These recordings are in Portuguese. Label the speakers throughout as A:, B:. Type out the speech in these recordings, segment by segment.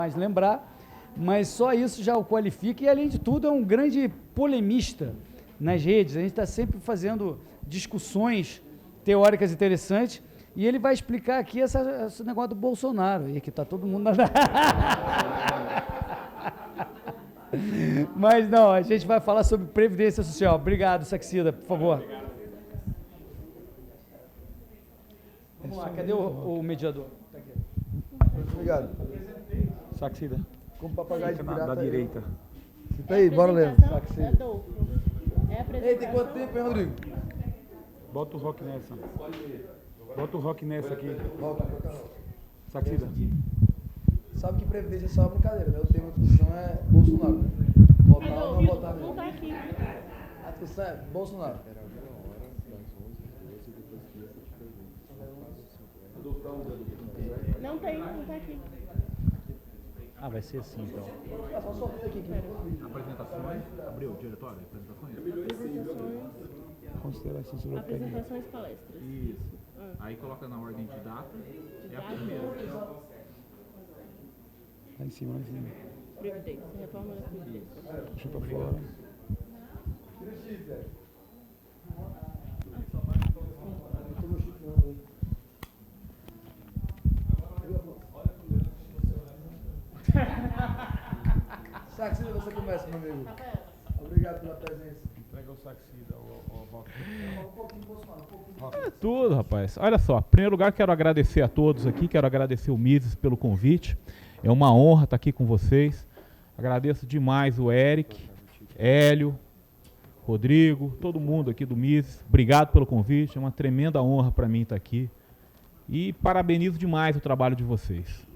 A: mais lembrar, mas só isso já o qualifica e, além de tudo, é um grande polemista nas redes. A gente está sempre fazendo discussões teóricas interessantes e ele vai explicar aqui esse negócio do Bolsonaro, e aqui está todo mundo... Mas não, a gente vai falar sobre Previdência Social. Obrigado, Saxida, por favor. Vamos lá, cadê o mediador? Tá aqui.
B: Obrigado.
C: Saxida.
B: Como papagaio de pirata.
C: Da direita.
B: Senta aí, bora ler. Saxida. Ei, tem quanto tempo, hein, Rodrigo?
C: Bota o rock nessa. Bota o rock nessa aqui.
B: Volta pra cá.
C: Saxida.
B: Sabe que Previdência é só uma brincadeira, né? O tema da discussão é Bolsonaro, né? Votar ou não votar mesmo.
D: Não tá aqui.
B: A discussão é Bolsonaro.
D: Não tem, não tá aqui.
A: Ah, vai ser assim, então.
B: É só sorteio aqui.
C: Apresentações. Abriu o diretório? Apresentações? Considerações sobre o PEG.
D: Apresentações, palestras.
C: Isso. Aí coloca na ordem de data. É a primeira. Lá em cima, lá em cima.
D: Previdência, reforma da Previdência.
C: Deixa pra fora.
B: Saxida, você começa, meu amigo. Obrigado pela presença.
C: Entrega o Saxida, o rock.
E: É tudo, rapaz. Olha só, em primeiro lugar quero agradecer a todos aqui, quero agradecer o Mises pelo convite. É uma honra estar aqui com vocês. Agradeço demais o Eric, Hélio, Rodrigo, todo mundo aqui do Mises. Obrigado pelo convite, é uma tremenda honra para mim estar aqui. E parabenizo demais o trabalho de vocês.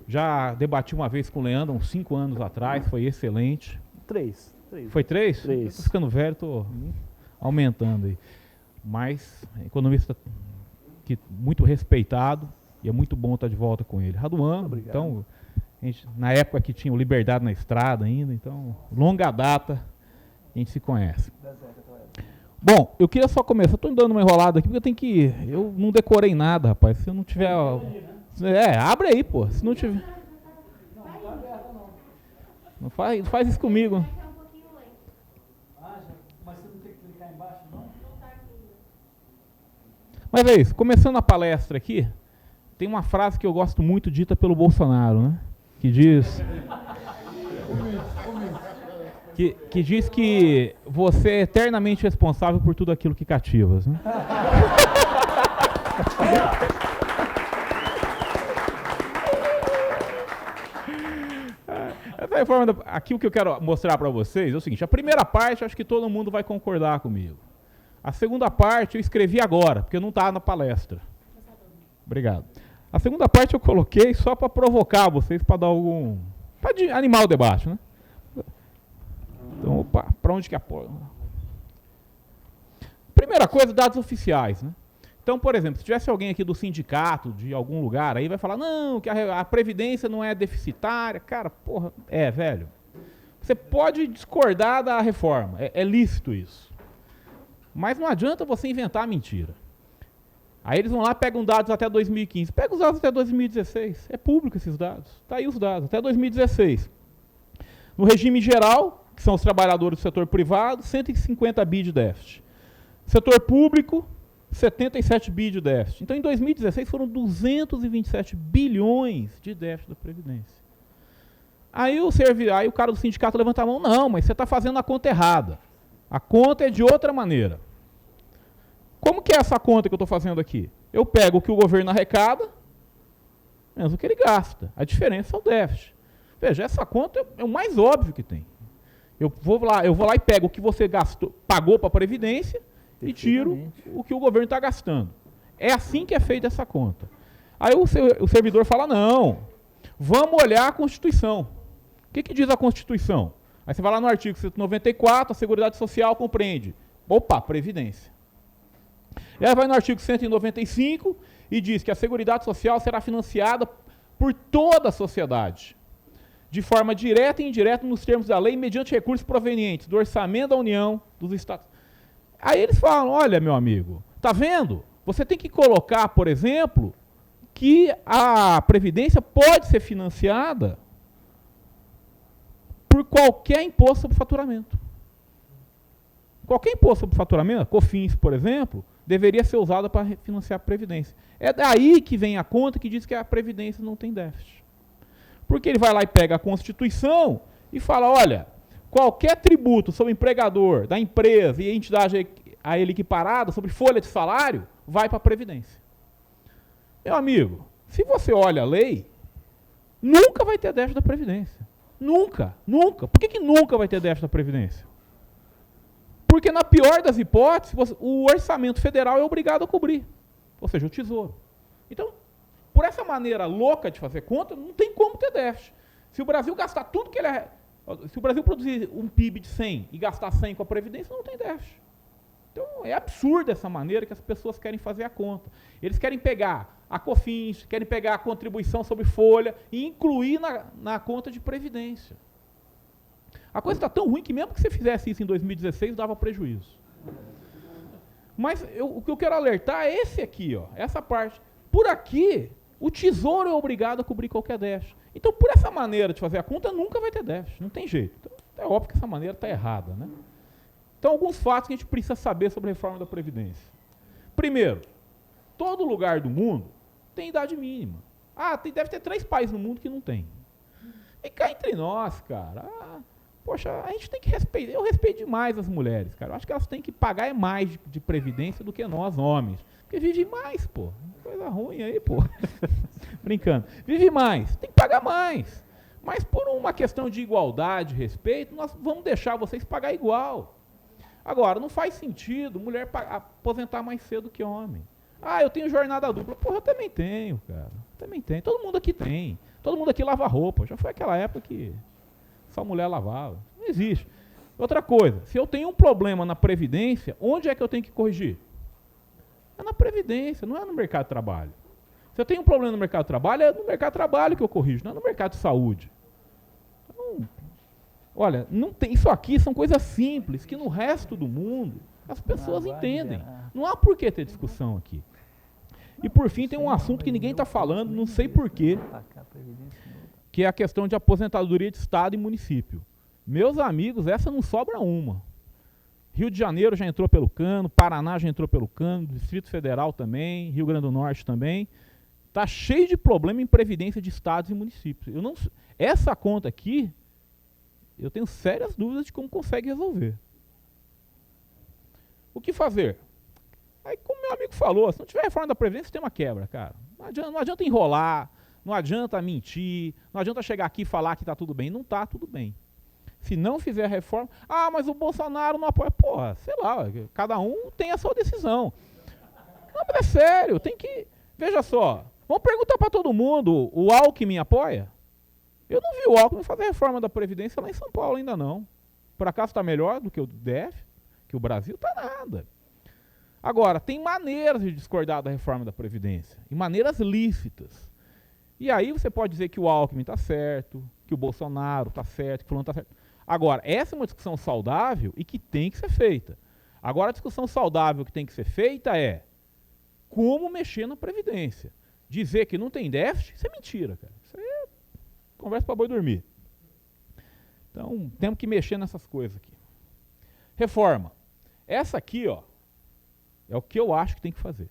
E: Já debati uma vez com o Leandro, uns 5 anos atrás, foi excelente.
F: 3.
E: Foi 3?
F: 3.
E: Tô ficando velho, tô aumentando aí. Mas, economista muito respeitado, e é muito bom estar de volta com ele. Raduan,
F: Obrigado.
E: então, na época que tinha o Liberdade na Estrada ainda, então, longa data, a gente se conhece. Bom, eu queria só começar, estou dando uma enrolada aqui, porque eu não decorei nada, rapaz, se eu não tiver... abre aí, pô, se não tiver... Não faz isso comigo. Mas é isso, começando a palestra aqui, tem uma frase que eu gosto muito dita pelo Bolsonaro, né? Que diz... Que diz que você é eternamente responsável por tudo aquilo que cativas, né? Essa reforma aqui o que eu quero mostrar para vocês é o seguinte, a primeira parte acho que todo mundo vai concordar comigo. A segunda parte eu escrevi agora, porque não está na palestra. Obrigado. A segunda parte eu coloquei só para provocar vocês, para dar algum... para animar o debate, né? Então, opa, para onde que apoia? Primeira coisa, dados oficiais, né? Então, por exemplo, se tivesse alguém aqui do sindicato, de algum lugar, aí vai falar, não, que a Previdência não é deficitária. Cara, porra, velho. Você pode discordar da reforma, é lícito isso. Mas não adianta você inventar mentira. Aí eles vão lá, pegam dados até 2015. Pega os dados até 2016. É público esses dados. Está aí os dados, até 2016. No regime geral, que são os trabalhadores do setor privado, 150 bi de déficit. Setor público, 77 bi de déficit. Então, em 2016, foram 227 bilhões de déficit da Previdência. Aí o cara do sindicato levanta a mão, não, mas você está fazendo a conta errada. A conta é de outra maneira. Como que é essa conta que eu estou fazendo aqui? Eu pego o que o governo arrecada, menos o que ele gasta. A diferença é o déficit. Veja, essa conta é o mais óbvio que tem. Eu vou lá e pego o que você pagou para a Previdência e tiro o que o governo está gastando. É assim que é feita essa conta. Aí o servidor fala, não, vamos olhar a Constituição. O que diz a Constituição? Aí você vai lá no artigo 194, a Seguridade Social compreende. Opa, Previdência. E aí vai no artigo 195 e diz que a Seguridade Social será financiada por toda a sociedade, de forma direta e indireta nos termos da lei, mediante recursos provenientes do orçamento da União, dos Estados. Aí eles falam, olha, meu amigo, tá vendo? Você tem que colocar, por exemplo, que a Previdência pode ser financiada por qualquer imposto sobre faturamento. Qualquer imposto sobre faturamento, COFINS, por exemplo, deveria ser usado para financiar a Previdência. É daí que vem a conta que diz que a Previdência não tem déficit. Porque ele vai lá e pega a Constituição e fala, olha, qualquer tributo sobre o empregador da empresa e a entidade a ele equiparada, sobre folha de salário, vai para a Previdência. Meu amigo, se você olha a lei, nunca vai ter déficit da Previdência. Nunca, nunca. Por que nunca vai ter déficit da Previdência? Porque, na pior das hipóteses, o orçamento federal é obrigado a cobrir, ou seja, o Tesouro. Então, por essa maneira louca de fazer conta, não tem como ter déficit. Se o Brasil gastar tudo que ele é... Se o Brasil produzir um PIB de 100 e gastar 100 com a Previdência, não tem déficit. Então, é absurdo essa maneira que as pessoas querem fazer a conta. Eles querem pegar a COFINS, querem pegar a contribuição sobre folha e incluir na conta de Previdência. A coisa está tão ruim que mesmo que você fizesse isso em 2016, dava prejuízo. Mas o que eu quero alertar é esse aqui, ó, essa parte. Por aqui, o Tesouro é obrigado a cobrir qualquer déficit. Então, por essa maneira de fazer a conta, nunca vai ter déficit, não tem jeito. Então, é óbvio que essa maneira está errada, né? Então, alguns fatos que a gente precisa saber sobre a reforma da Previdência. Primeiro, todo lugar do mundo tem idade mínima. Deve ter 3 países no mundo que não tem. E cá entre nós, cara, poxa, a gente tem que respeitar. Eu respeito demais as mulheres, cara. Eu acho que elas têm que pagar mais de previdência do que nós, homens. Porque vive mais, pô. Coisa ruim aí, pô. Brincando. Vive mais. Tem que pagar mais. Mas por uma questão de igualdade, respeito, nós vamos deixar vocês pagar igual. Agora, não faz sentido mulher aposentar mais cedo que homem. Eu tenho jornada dupla. Porra, eu também tenho, cara. Também tenho. Todo mundo aqui tem. Todo mundo aqui lava roupa. Já foi aquela época que só mulher lavava. Não existe. Outra coisa, se eu tenho um problema na Previdência, onde é que eu tenho que corrigir? É na Previdência, não é no mercado de trabalho. Se eu tenho um problema no mercado de trabalho, é no mercado de trabalho que eu corrijo, não é no mercado de saúde. Então, olha, não tem, isso aqui são coisas simples, que no resto do mundo as pessoas entendem. Não há por que ter discussão aqui. E por fim tem um assunto que ninguém está falando, não sei porquê, que é a questão de aposentadoria de Estado e município. Meus amigos, essa não sobra uma. Rio de Janeiro já entrou pelo cano, Paraná já entrou pelo cano, Distrito Federal também, Rio Grande do Norte também. Está cheio de problema em previdência de estados e municípios. Essa conta aqui, eu tenho sérias dúvidas de como consegue resolver. O que fazer? Aí, como meu amigo falou, se não tiver reforma da Previdência, tem uma quebra, cara. Não adianta enrolar, não adianta mentir, não adianta chegar aqui e falar que está tudo bem. Não está tudo bem. Se não fizer a reforma... mas o Bolsonaro não apoia. Porra, sei lá, cada um tem a sua decisão. Não, mas é sério, tem que... Veja só, vamos perguntar para todo mundo, o Alckmin apoia? Eu não vi o Alckmin fazer a reforma da Previdência lá em São Paulo ainda não. Por acaso está melhor do que o DF? Que o Brasil está nada. Agora, tem maneiras de discordar da reforma da Previdência, e maneiras lícitas. E aí você pode dizer que o Alckmin está certo, que o Bolsonaro está certo, que o fulano está certo. Agora, essa é uma discussão saudável e que tem que ser feita. Agora, a discussão saudável que tem que ser feita é como mexer na Previdência. Dizer que não tem déficit, isso é mentira, cara. Isso aí é conversa para boi dormir. Então, temos que mexer nessas coisas aqui. Reforma. Essa aqui, ó, é o que eu acho que tem que fazer.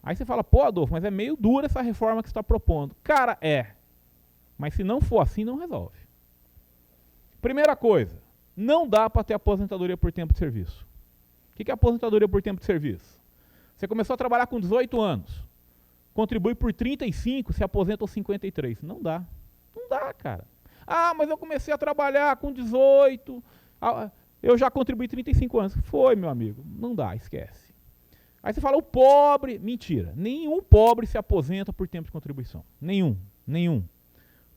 E: Aí você fala, pô, Adolfo, mas é meio dura essa reforma que você está propondo. Cara, mas se não for assim, não resolve. Primeira coisa, não dá para ter aposentadoria por tempo de serviço. O que é aposentadoria por tempo de serviço? Você começou a trabalhar com 18 anos, contribui por 35, se aposenta aos 53. Não dá. Não dá, cara. Mas eu comecei a trabalhar com 18, eu já contribuí 35 anos. Foi, meu amigo. Não dá, esquece. Aí você fala, o pobre... Mentira. Nenhum pobre se aposenta por tempo de contribuição. Nenhum.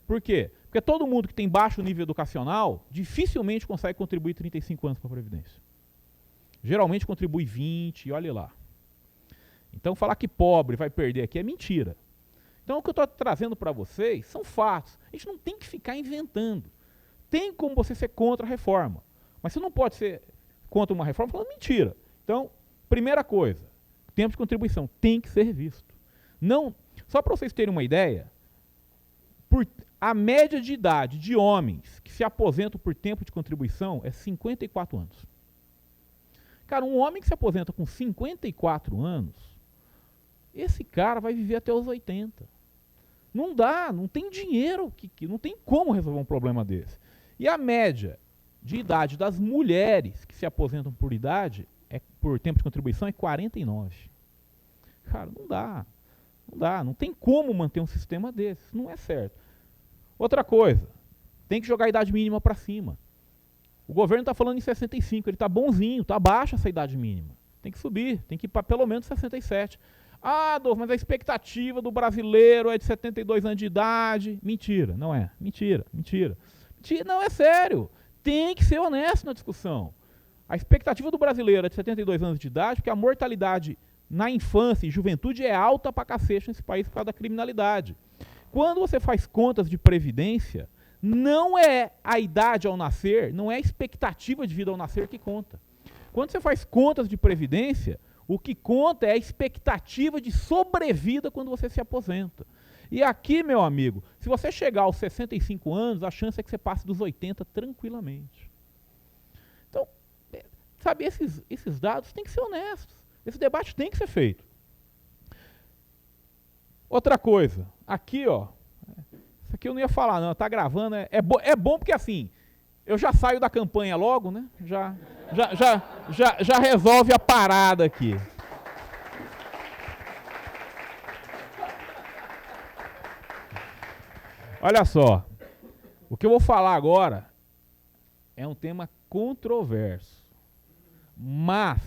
E: Por quê? Porque todo mundo que tem baixo nível educacional dificilmente consegue contribuir 35 anos para a Previdência. Geralmente contribui 20, e olha lá. Então falar que pobre vai perder aqui é mentira. Então o que eu estou trazendo para vocês são fatos. A gente não tem que ficar inventando. Tem como você ser contra a reforma. Mas você não pode ser contra uma reforma falando mentira. Então, primeira coisa, tempo de contribuição tem que ser revisto. Não, só para vocês terem uma ideia, a média de idade de homens que se aposentam por tempo de contribuição é 54 anos. Cara, um homem que se aposenta com 54 anos, esse cara vai viver até os 80. Não dá, não tem dinheiro, não tem como resolver um problema desse. E a média de idade das mulheres que se aposentam por idade, por tempo de contribuição, é 49. Cara, não tem como manter um sistema desse, não é certo. Outra coisa, tem que jogar a idade mínima para cima. O governo está falando em 65, ele está bonzinho, está baixa essa idade mínima. Tem que subir, tem que ir para pelo menos 67. Ah, Adolfo, mas a expectativa do brasileiro é de 72 anos de idade. Mentira, não é. Mentira. Não, é sério. Tem que ser honesto na discussão. A expectativa do brasileiro é de 72 anos de idade, porque a mortalidade na infância e juventude é alta pra cacete nesse país por causa da criminalidade. Quando você faz contas de previdência, não é a idade ao nascer, não é a expectativa de vida ao nascer que conta. Quando você faz contas de previdência, o que conta é a expectativa de sobrevida quando você se aposenta. E aqui, meu amigo, se você chegar aos 65 anos, a chance é que você passe dos 80 tranquilamente. Então, sabe, esses dados têm que ser honestos. Esse debate tem que ser feito. Outra coisa, aqui, ó, isso aqui eu não ia falar não, tá gravando, é bom porque assim, eu já saio da campanha logo, né? Já resolve a parada aqui. Olha só, o que eu vou falar agora é um tema controverso, mas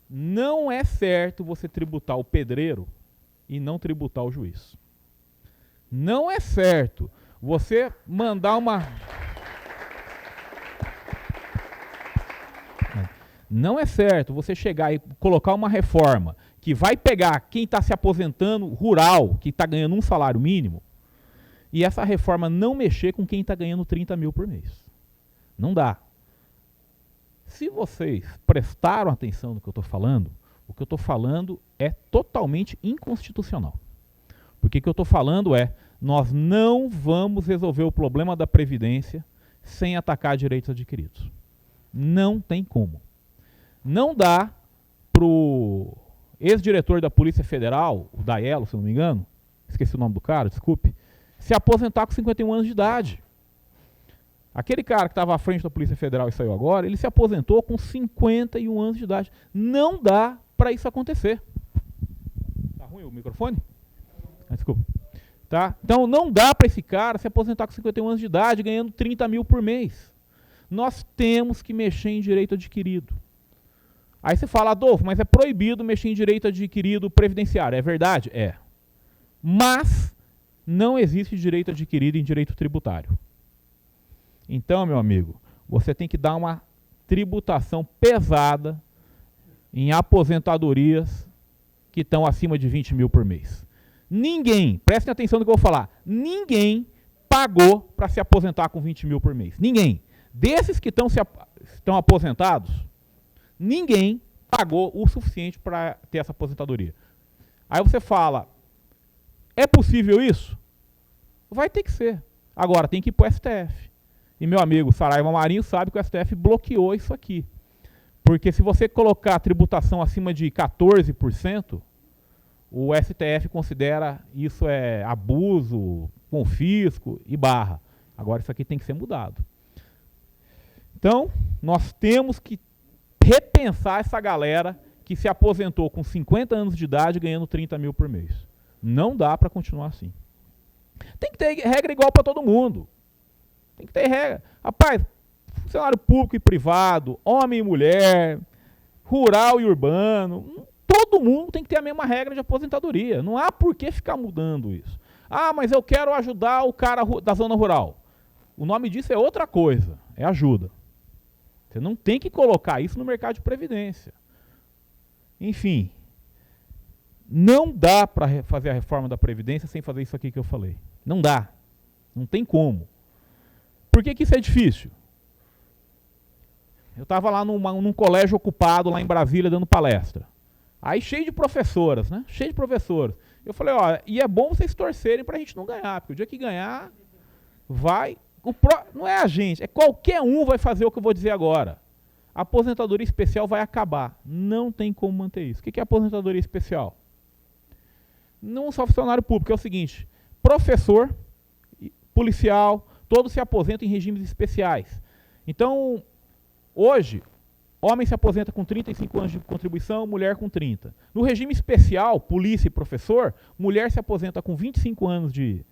E: não é certo você tributar o pedreiro e não tributar o juiz. Não é certo você mandar uma... Não é certo você chegar e colocar uma reforma que vai pegar quem está se aposentando rural, que está ganhando um salário mínimo, e essa reforma não mexer com quem está ganhando 30 mil por mês. Não dá. Se vocês prestaram atenção no que eu estou falando, o que eu estou falando é totalmente inconstitucional. Porque o que eu estou falando é, nós não vamos resolver o problema da Previdência sem atacar direitos adquiridos. Não tem como. Não dá para o ex-diretor da Polícia Federal, o Daelo, se não me engano, esqueci o nome do cara, desculpe, se aposentar com 51 anos de idade. Aquele cara que estava à frente da Polícia Federal e saiu agora, ele se aposentou com 51 anos de idade. Não dá para isso acontecer. Tá ruim o microfone? Desculpa. Tá? Então não dá para esse cara se aposentar com 51 anos de idade, ganhando 30 mil por mês. Nós temos que mexer em direito adquirido. Aí você fala, Adolfo, mas é proibido mexer em direito adquirido previdenciário. É verdade? É. Mas não existe direito adquirido em direito tributário. Então, meu amigo, você tem que dar uma tributação pesada em aposentadorias que estão acima de 20 mil por mês. Ninguém, prestem atenção no que eu vou falar, ninguém pagou para se aposentar com 20 mil por mês. Ninguém. Desses que estão aposentados, ninguém pagou o suficiente para ter essa aposentadoria. Aí você fala, é possível isso? Vai ter que ser. Agora, tem que ir para o STF. E meu amigo Saraiva Marinho sabe que o STF bloqueou isso aqui. Porque se você colocar a tributação acima de 14%, o STF considera isso abuso, confisco e barra. Agora isso aqui tem que ser mudado. Então, nós temos que repensar essa galera que se aposentou com 50 anos de idade ganhando 30 mil por mês. Não dá para continuar assim. Tem que ter regra igual para todo mundo. Tem que ter regra. Rapaz, funcionário público e privado, homem e mulher, rural e urbano, todo mundo tem que ter a mesma regra de aposentadoria. Não há por que ficar mudando isso. Ah, mas eu quero ajudar o cara da zona rural. O nome disso é outra coisa, é ajuda. Você não tem que colocar isso no mercado de previdência. Enfim, não dá para fazer a reforma da Previdência sem fazer isso aqui que eu falei. Não dá. Não tem como. Por que isso é difícil? Eu estava lá num colégio ocupado, lá em Brasília, dando palestra. Aí cheio de professoras, né? Cheio de professoras. Eu falei, ó, e é bom vocês torcerem pra gente não ganhar, porque o dia que ganhar, vai... Não é a gente, é qualquer um vai fazer o que eu vou dizer agora. A aposentadoria especial vai acabar. Não tem como manter isso. O que é aposentadoria especial? Não só funcionário público, é o seguinte, professor, policial, todos se aposentam em regimes especiais. Então, hoje, homem se aposenta com 35 anos de contribuição, mulher com 30. No regime especial, polícia e professor, mulher se aposenta com 25 anos de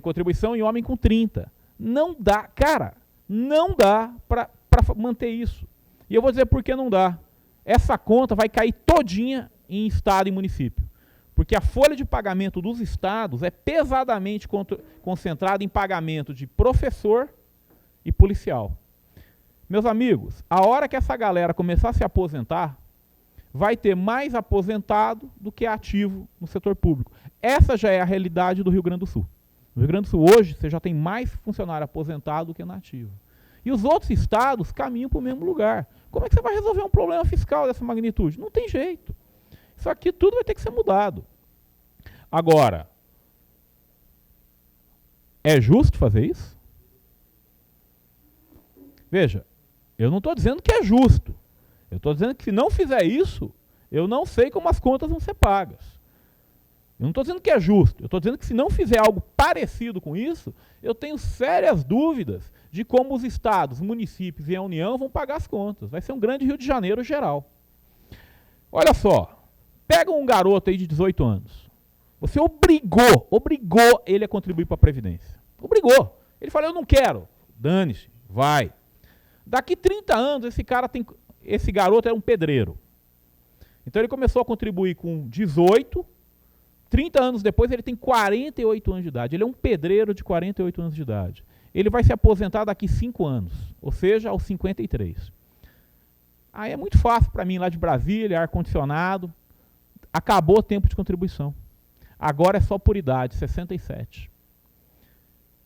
E: contribuição e homem com 30. Não dá, cara, não dá para manter isso. E eu vou dizer por que não dá. Essa conta vai cair todinha em estado e município. Porque a folha de pagamento dos estados é pesadamente concentrada em pagamento de professor e policial. Meus amigos, a hora que essa galera começar a se aposentar, vai ter mais aposentado do que ativo no setor público. Essa já é a realidade do Rio Grande do Sul. No Rio Grande do Sul, hoje, você já tem mais funcionário aposentado do que nativo. E os outros estados caminham para o mesmo lugar. Como é que você vai resolver um problema fiscal dessa magnitude? Não tem jeito. Isso aqui tudo vai ter que ser mudado. Agora, é justo fazer isso? Veja, eu não estou dizendo que é justo. Eu estou dizendo que se não fizer isso, eu não sei como as contas vão ser pagas. Eu não estou dizendo que é justo. Eu estou dizendo que se não fizer algo parecido com isso, eu tenho sérias dúvidas de como os estados, municípios e a União vão pagar as contas. Vai ser um grande Rio de Janeiro geral. Olha só. Pega um garoto aí de 18 anos. Você obrigou ele a contribuir para a Previdência. Obrigou. Ele falou, eu não quero. Dane-se, vai. Daqui 30 anos, esse garoto é um pedreiro. Então ele começou a contribuir com 18, 30 anos depois ele tem 48 anos de idade. Ele é um pedreiro de 48 anos de idade. Ele vai se aposentar daqui 5 anos, ou seja, aos 53. Aí é muito fácil para mim lá de Brasília, ar-condicionado. Acabou o tempo de contribuição. Agora é só por idade, 67.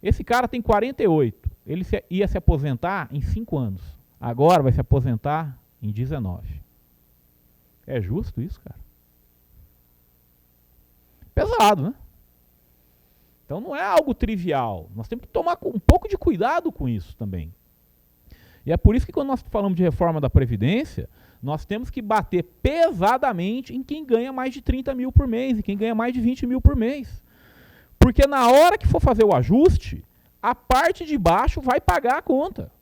E: Esse cara tem 48. Ele ia se aposentar em 5 anos. Agora vai se aposentar em 19. É justo isso, cara? Pesado, né? Então não é algo trivial. Nós temos que tomar um pouco de cuidado com isso também. E é por isso que quando nós falamos de reforma da Previdência, nós temos que bater pesadamente em quem ganha mais de 30 mil por mês e quem ganha mais de 20 mil por mês. Porque na hora que for fazer o ajuste, a parte de baixo vai pagar a conta.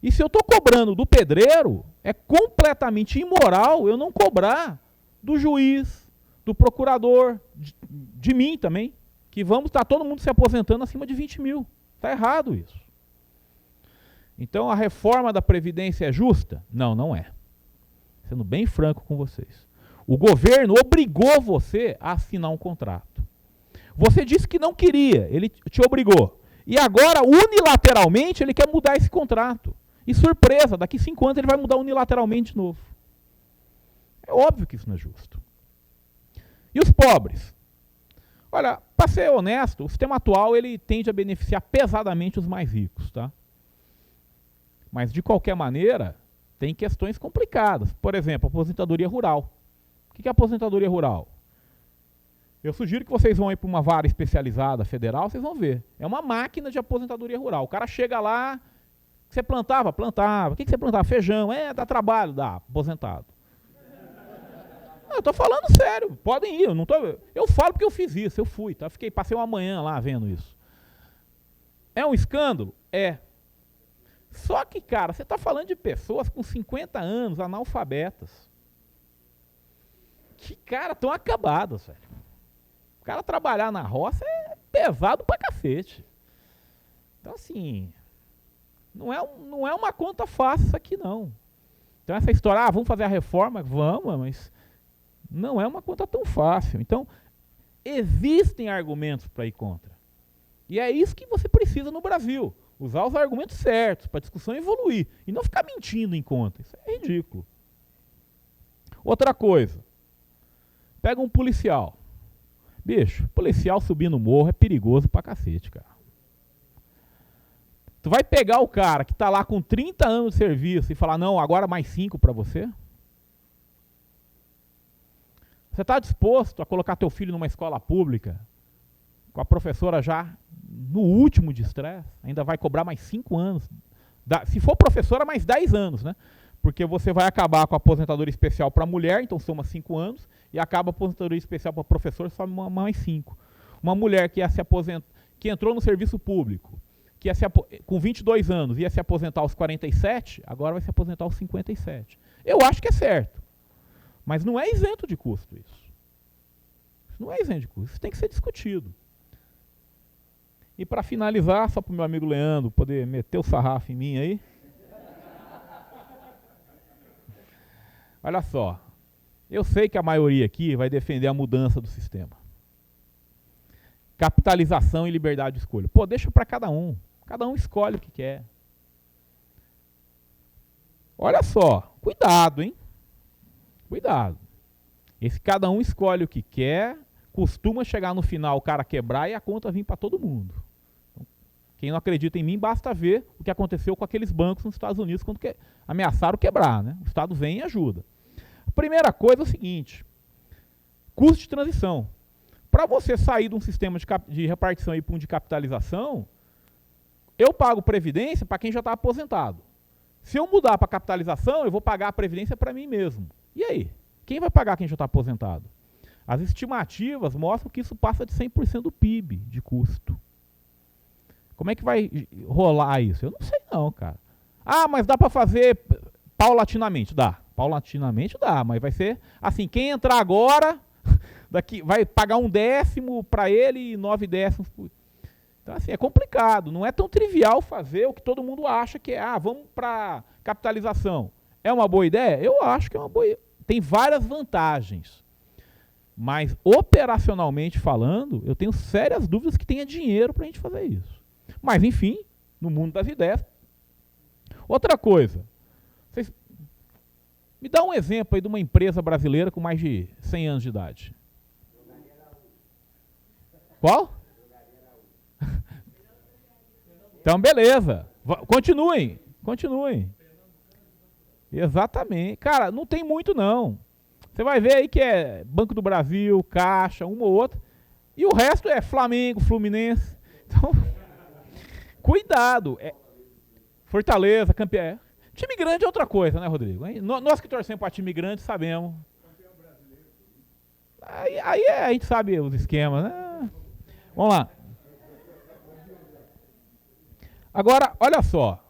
E: E se eu estou cobrando do pedreiro, é completamente imoral eu não cobrar do juiz, do procurador, de mim também, que vamos estar todo mundo se aposentando acima de 20 mil. Está errado isso. Então a reforma da Previdência é justa? Não, não é. Sendo bem franco com vocês. O governo obrigou você a assinar um contrato. Você disse que não queria, ele te obrigou. E agora, unilateralmente, ele quer mudar esse contrato. E surpresa, daqui 5 anos ele vai mudar unilateralmente de novo. É óbvio que isso não é justo. E os pobres? Olha, para ser honesto, o sistema atual ele tende a beneficiar pesadamente os mais ricos, tá? Mas, de qualquer maneira, tem questões complicadas. Por exemplo, aposentadoria rural. O que é aposentadoria rural? Eu sugiro que vocês vão ir para uma vara especializada federal, vocês vão ver. É uma máquina de aposentadoria rural. O cara chega lá, você plantava? Plantava. O que você plantava? Feijão. Dá trabalho, dá. Aposentado. Não, eu estou falando sério. Podem ir. Eu falo porque eu fiz isso. Eu fui. Tá? Passei uma manhã lá vendo isso. É um escândalo? É. Só que, cara, você está falando de pessoas com 50 anos, analfabetas. Que, cara, estão acabadas, velho. O cara trabalhar na roça é pesado pra cacete. Então, assim, não é uma conta fácil isso aqui, não. Então, essa história, vamos fazer a reforma? Vamos, mas não é uma conta tão fácil. Então, existem argumentos para ir contra. E é isso que você precisa no Brasil. Usar os argumentos certos para a discussão evoluir. E não ficar mentindo em conta. Isso é ridículo. Outra coisa. Pega um policial. Bicho, policial subir no morro é perigoso pra cacete, cara. Tu vai pegar o cara que tá lá com 30 anos de serviço e falar, não, agora mais 5 pra você? Você está disposto a colocar teu filho numa escola pública, com a professora já no último de estresse? Ainda vai cobrar mais 5 anos. Se for professora, mais 10 anos, né? Porque você vai acabar com a aposentadoria especial para mulher, então soma 5 anos, e acaba a aposentadoria especial para professor, só mais 5. Uma mulher que ia se aposentar, que entrou no serviço público, que ia com 22 anos ia se aposentar aos 47, agora vai se aposentar aos 57. Eu acho que é certo. Mas não é isento de custo isso. Isso não é isento de custo, isso tem que ser discutido. E para finalizar, só para o meu amigo Leandro poder meter o sarrafo em mim aí. Olha só, eu sei que a maioria aqui vai defender a mudança do sistema. Capitalização e liberdade de escolha. Pô, deixa para cada um escolhe o que quer. Olha só, cuidado, hein? Cuidado. Esse cada um escolhe o que quer, costuma chegar no final o cara quebrar e a conta vir para todo mundo. Então, quem não acredita em mim, basta ver o que aconteceu com aqueles bancos nos Estados Unidos quando ameaçaram quebrar, né? O Estado vem e ajuda. A primeira coisa é o seguinte, custo de transição. Para você sair de um sistema de repartição e para um de capitalização, eu pago previdência para quem já está aposentado. Se eu mudar para capitalização, eu vou pagar a previdência para mim mesmo. E aí? Quem vai pagar quem já está aposentado? As estimativas mostram que isso passa de 100% do PIB de custo. Como é que vai rolar isso? Eu não sei não, cara. Ah, mas dá para fazer paulatinamente? Dá. Paulatinamente dá, mas vai ser assim, quem entrar agora daqui vai pagar 1/10 para ele e 9/10. Então assim, é complicado, não é tão trivial fazer o que todo mundo acha que é, vamos para capitalização. É uma boa ideia? Eu acho que é uma boa ideia. Tem várias vantagens. Mas, operacionalmente falando, eu tenho sérias dúvidas que tenha dinheiro para a gente fazer isso. Mas, enfim, no mundo das ideias. Outra coisa. Vocês me dá um exemplo aí de uma empresa brasileira com mais de 100 anos de idade. Qual? Então, beleza. Continuem. Exatamente. Cara, não tem muito não. Você vai ver aí que é Banco do Brasil, Caixa, uma ou outra. E o resto é Flamengo, Fluminense. Então, cuidado. Fortaleza, campeão. Time grande é outra coisa, né, Rodrigo? Nós que torcemos para time grande sabemos. Aí a gente sabe os esquemas, né? Vamos lá. Agora, olha só.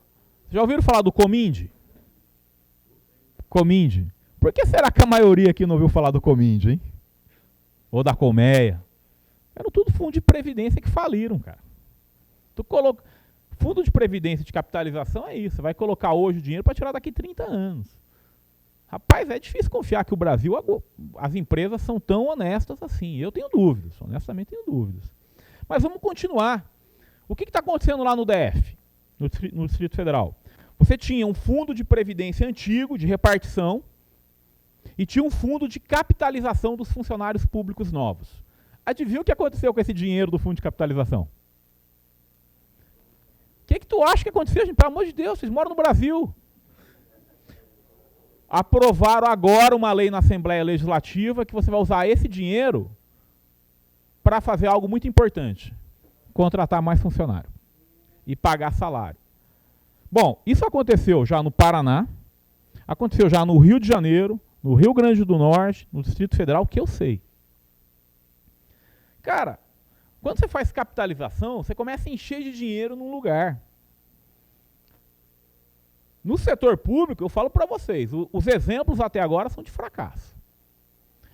E: Já ouviram falar do Cominde? Cominde. Por que será que a maioria aqui não ouviu falar do Cominde, hein? Ou da Colmeia? Eram tudo fundo de previdência que faliram, cara. Fundo de previdência de capitalização é isso. Você vai colocar hoje o dinheiro para tirar daqui 30 anos. Rapaz, é difícil confiar que o Brasil, as empresas são tão honestas assim. Eu tenho dúvidas, honestamente tenho dúvidas. Mas vamos continuar. O que está acontecendo lá no DF, no Distrito Federal? Você tinha um fundo de previdência antigo, de repartição, e tinha um fundo de capitalização dos funcionários públicos novos. Adivinha o que aconteceu com esse dinheiro do fundo de capitalização? O que tu acha que aconteceu, gente? Pelo amor de Deus, vocês moram no Brasil. Aprovaram agora uma lei na Assembleia Legislativa que você vai usar esse dinheiro para fazer algo muito importante. Contratar mais funcionário e pagar salário. Bom, isso aconteceu já no Paraná, aconteceu já no Rio de Janeiro, no Rio Grande do Norte, no Distrito Federal, que eu sei. Cara, quando você faz capitalização, você começa a encher de dinheiro num lugar. No setor público, eu falo para vocês, os exemplos até agora são de fracasso.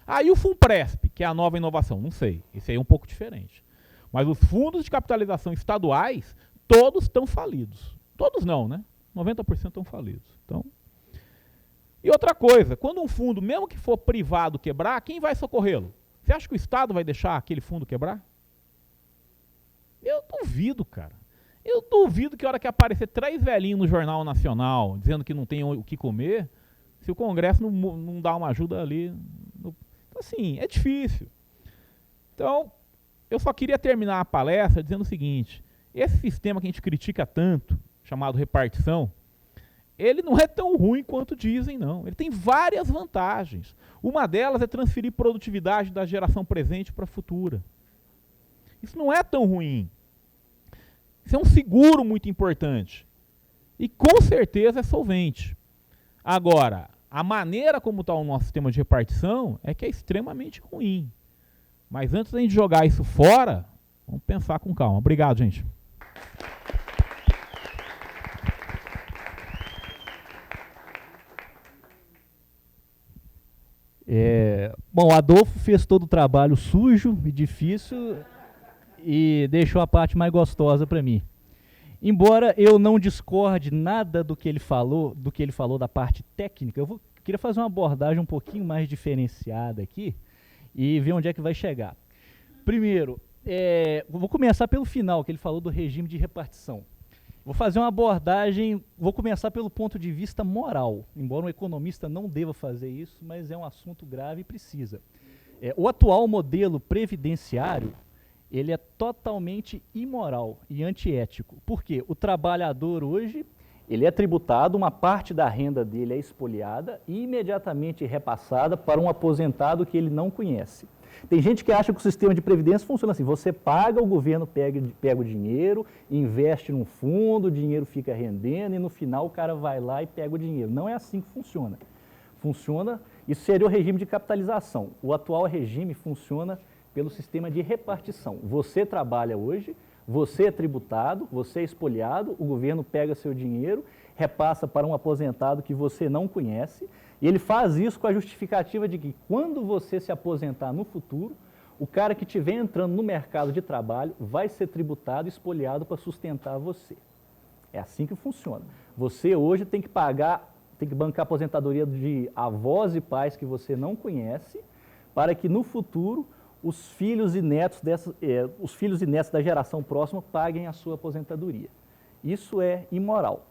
E: Aí o Funpresp, que é a nova inovação, não sei, esse aí é um pouco diferente. Mas os fundos de capitalização estaduais, todos estão falidos. Todos não, né? 90% estão falidos. Então, e outra coisa, quando um fundo, mesmo que for privado, quebrar, quem vai socorrê-lo? Você acha que o Estado vai deixar aquele fundo quebrar? Eu duvido, cara. Eu duvido que a hora que aparecer 3 velhinhos no Jornal Nacional, dizendo que não tem o que comer, se o Congresso não dá uma ajuda ali. Assim, é difícil. Então, eu só queria terminar a palestra dizendo o seguinte, esse sistema que a gente critica tanto, chamado repartição, ele não é tão ruim quanto dizem, não. Ele tem várias vantagens. Uma delas é transferir produtividade da geração presente para a futura. Isso não é tão ruim. Isso é um seguro muito importante. E com certeza é solvente. Agora, a maneira como está o nosso sistema de repartição é que é extremamente ruim. Mas antes da gente jogar isso fora, vamos pensar com calma. Obrigado, gente.
F: Bom, o Adolfo fez todo o trabalho sujo e difícil e deixou a parte mais gostosa para mim. Embora eu não discorde nada do que ele falou da parte técnica, queria fazer uma abordagem um pouquinho mais diferenciada aqui e ver onde é que vai chegar. Primeiro, vou começar pelo final, que ele falou do regime de repartição. Vou fazer uma abordagem, vou começar pelo ponto de vista moral, embora um economista não deva fazer isso, mas é um assunto grave e precisa. O atual modelo previdenciário, ele é totalmente imoral e antiético. Por quê? O trabalhador hoje, ele é tributado, uma parte da renda dele é expoliada e imediatamente repassada para um aposentado que ele não conhece. Tem gente que acha que o sistema de previdência funciona assim, você paga, o governo pega o dinheiro, investe num fundo, o dinheiro fica rendendo e no final o cara vai lá e pega o dinheiro. Não é assim que funciona. Isso seria o regime de capitalização. O atual regime funciona pelo sistema de repartição. Você trabalha hoje, você é tributado, você é expoliado, o governo pega seu dinheiro, repassa para um aposentado que você não conhece, e ele faz isso com a justificativa de que quando você se aposentar no futuro, o cara que estiver entrando no mercado de trabalho vai ser tributado e expoliado para sustentar você. É assim que funciona. Você hoje tem que bancar a aposentadoria de avós e pais que você não conhece, para que no futuro os filhos e netos da geração próxima paguem a sua aposentadoria. Isso é imoral.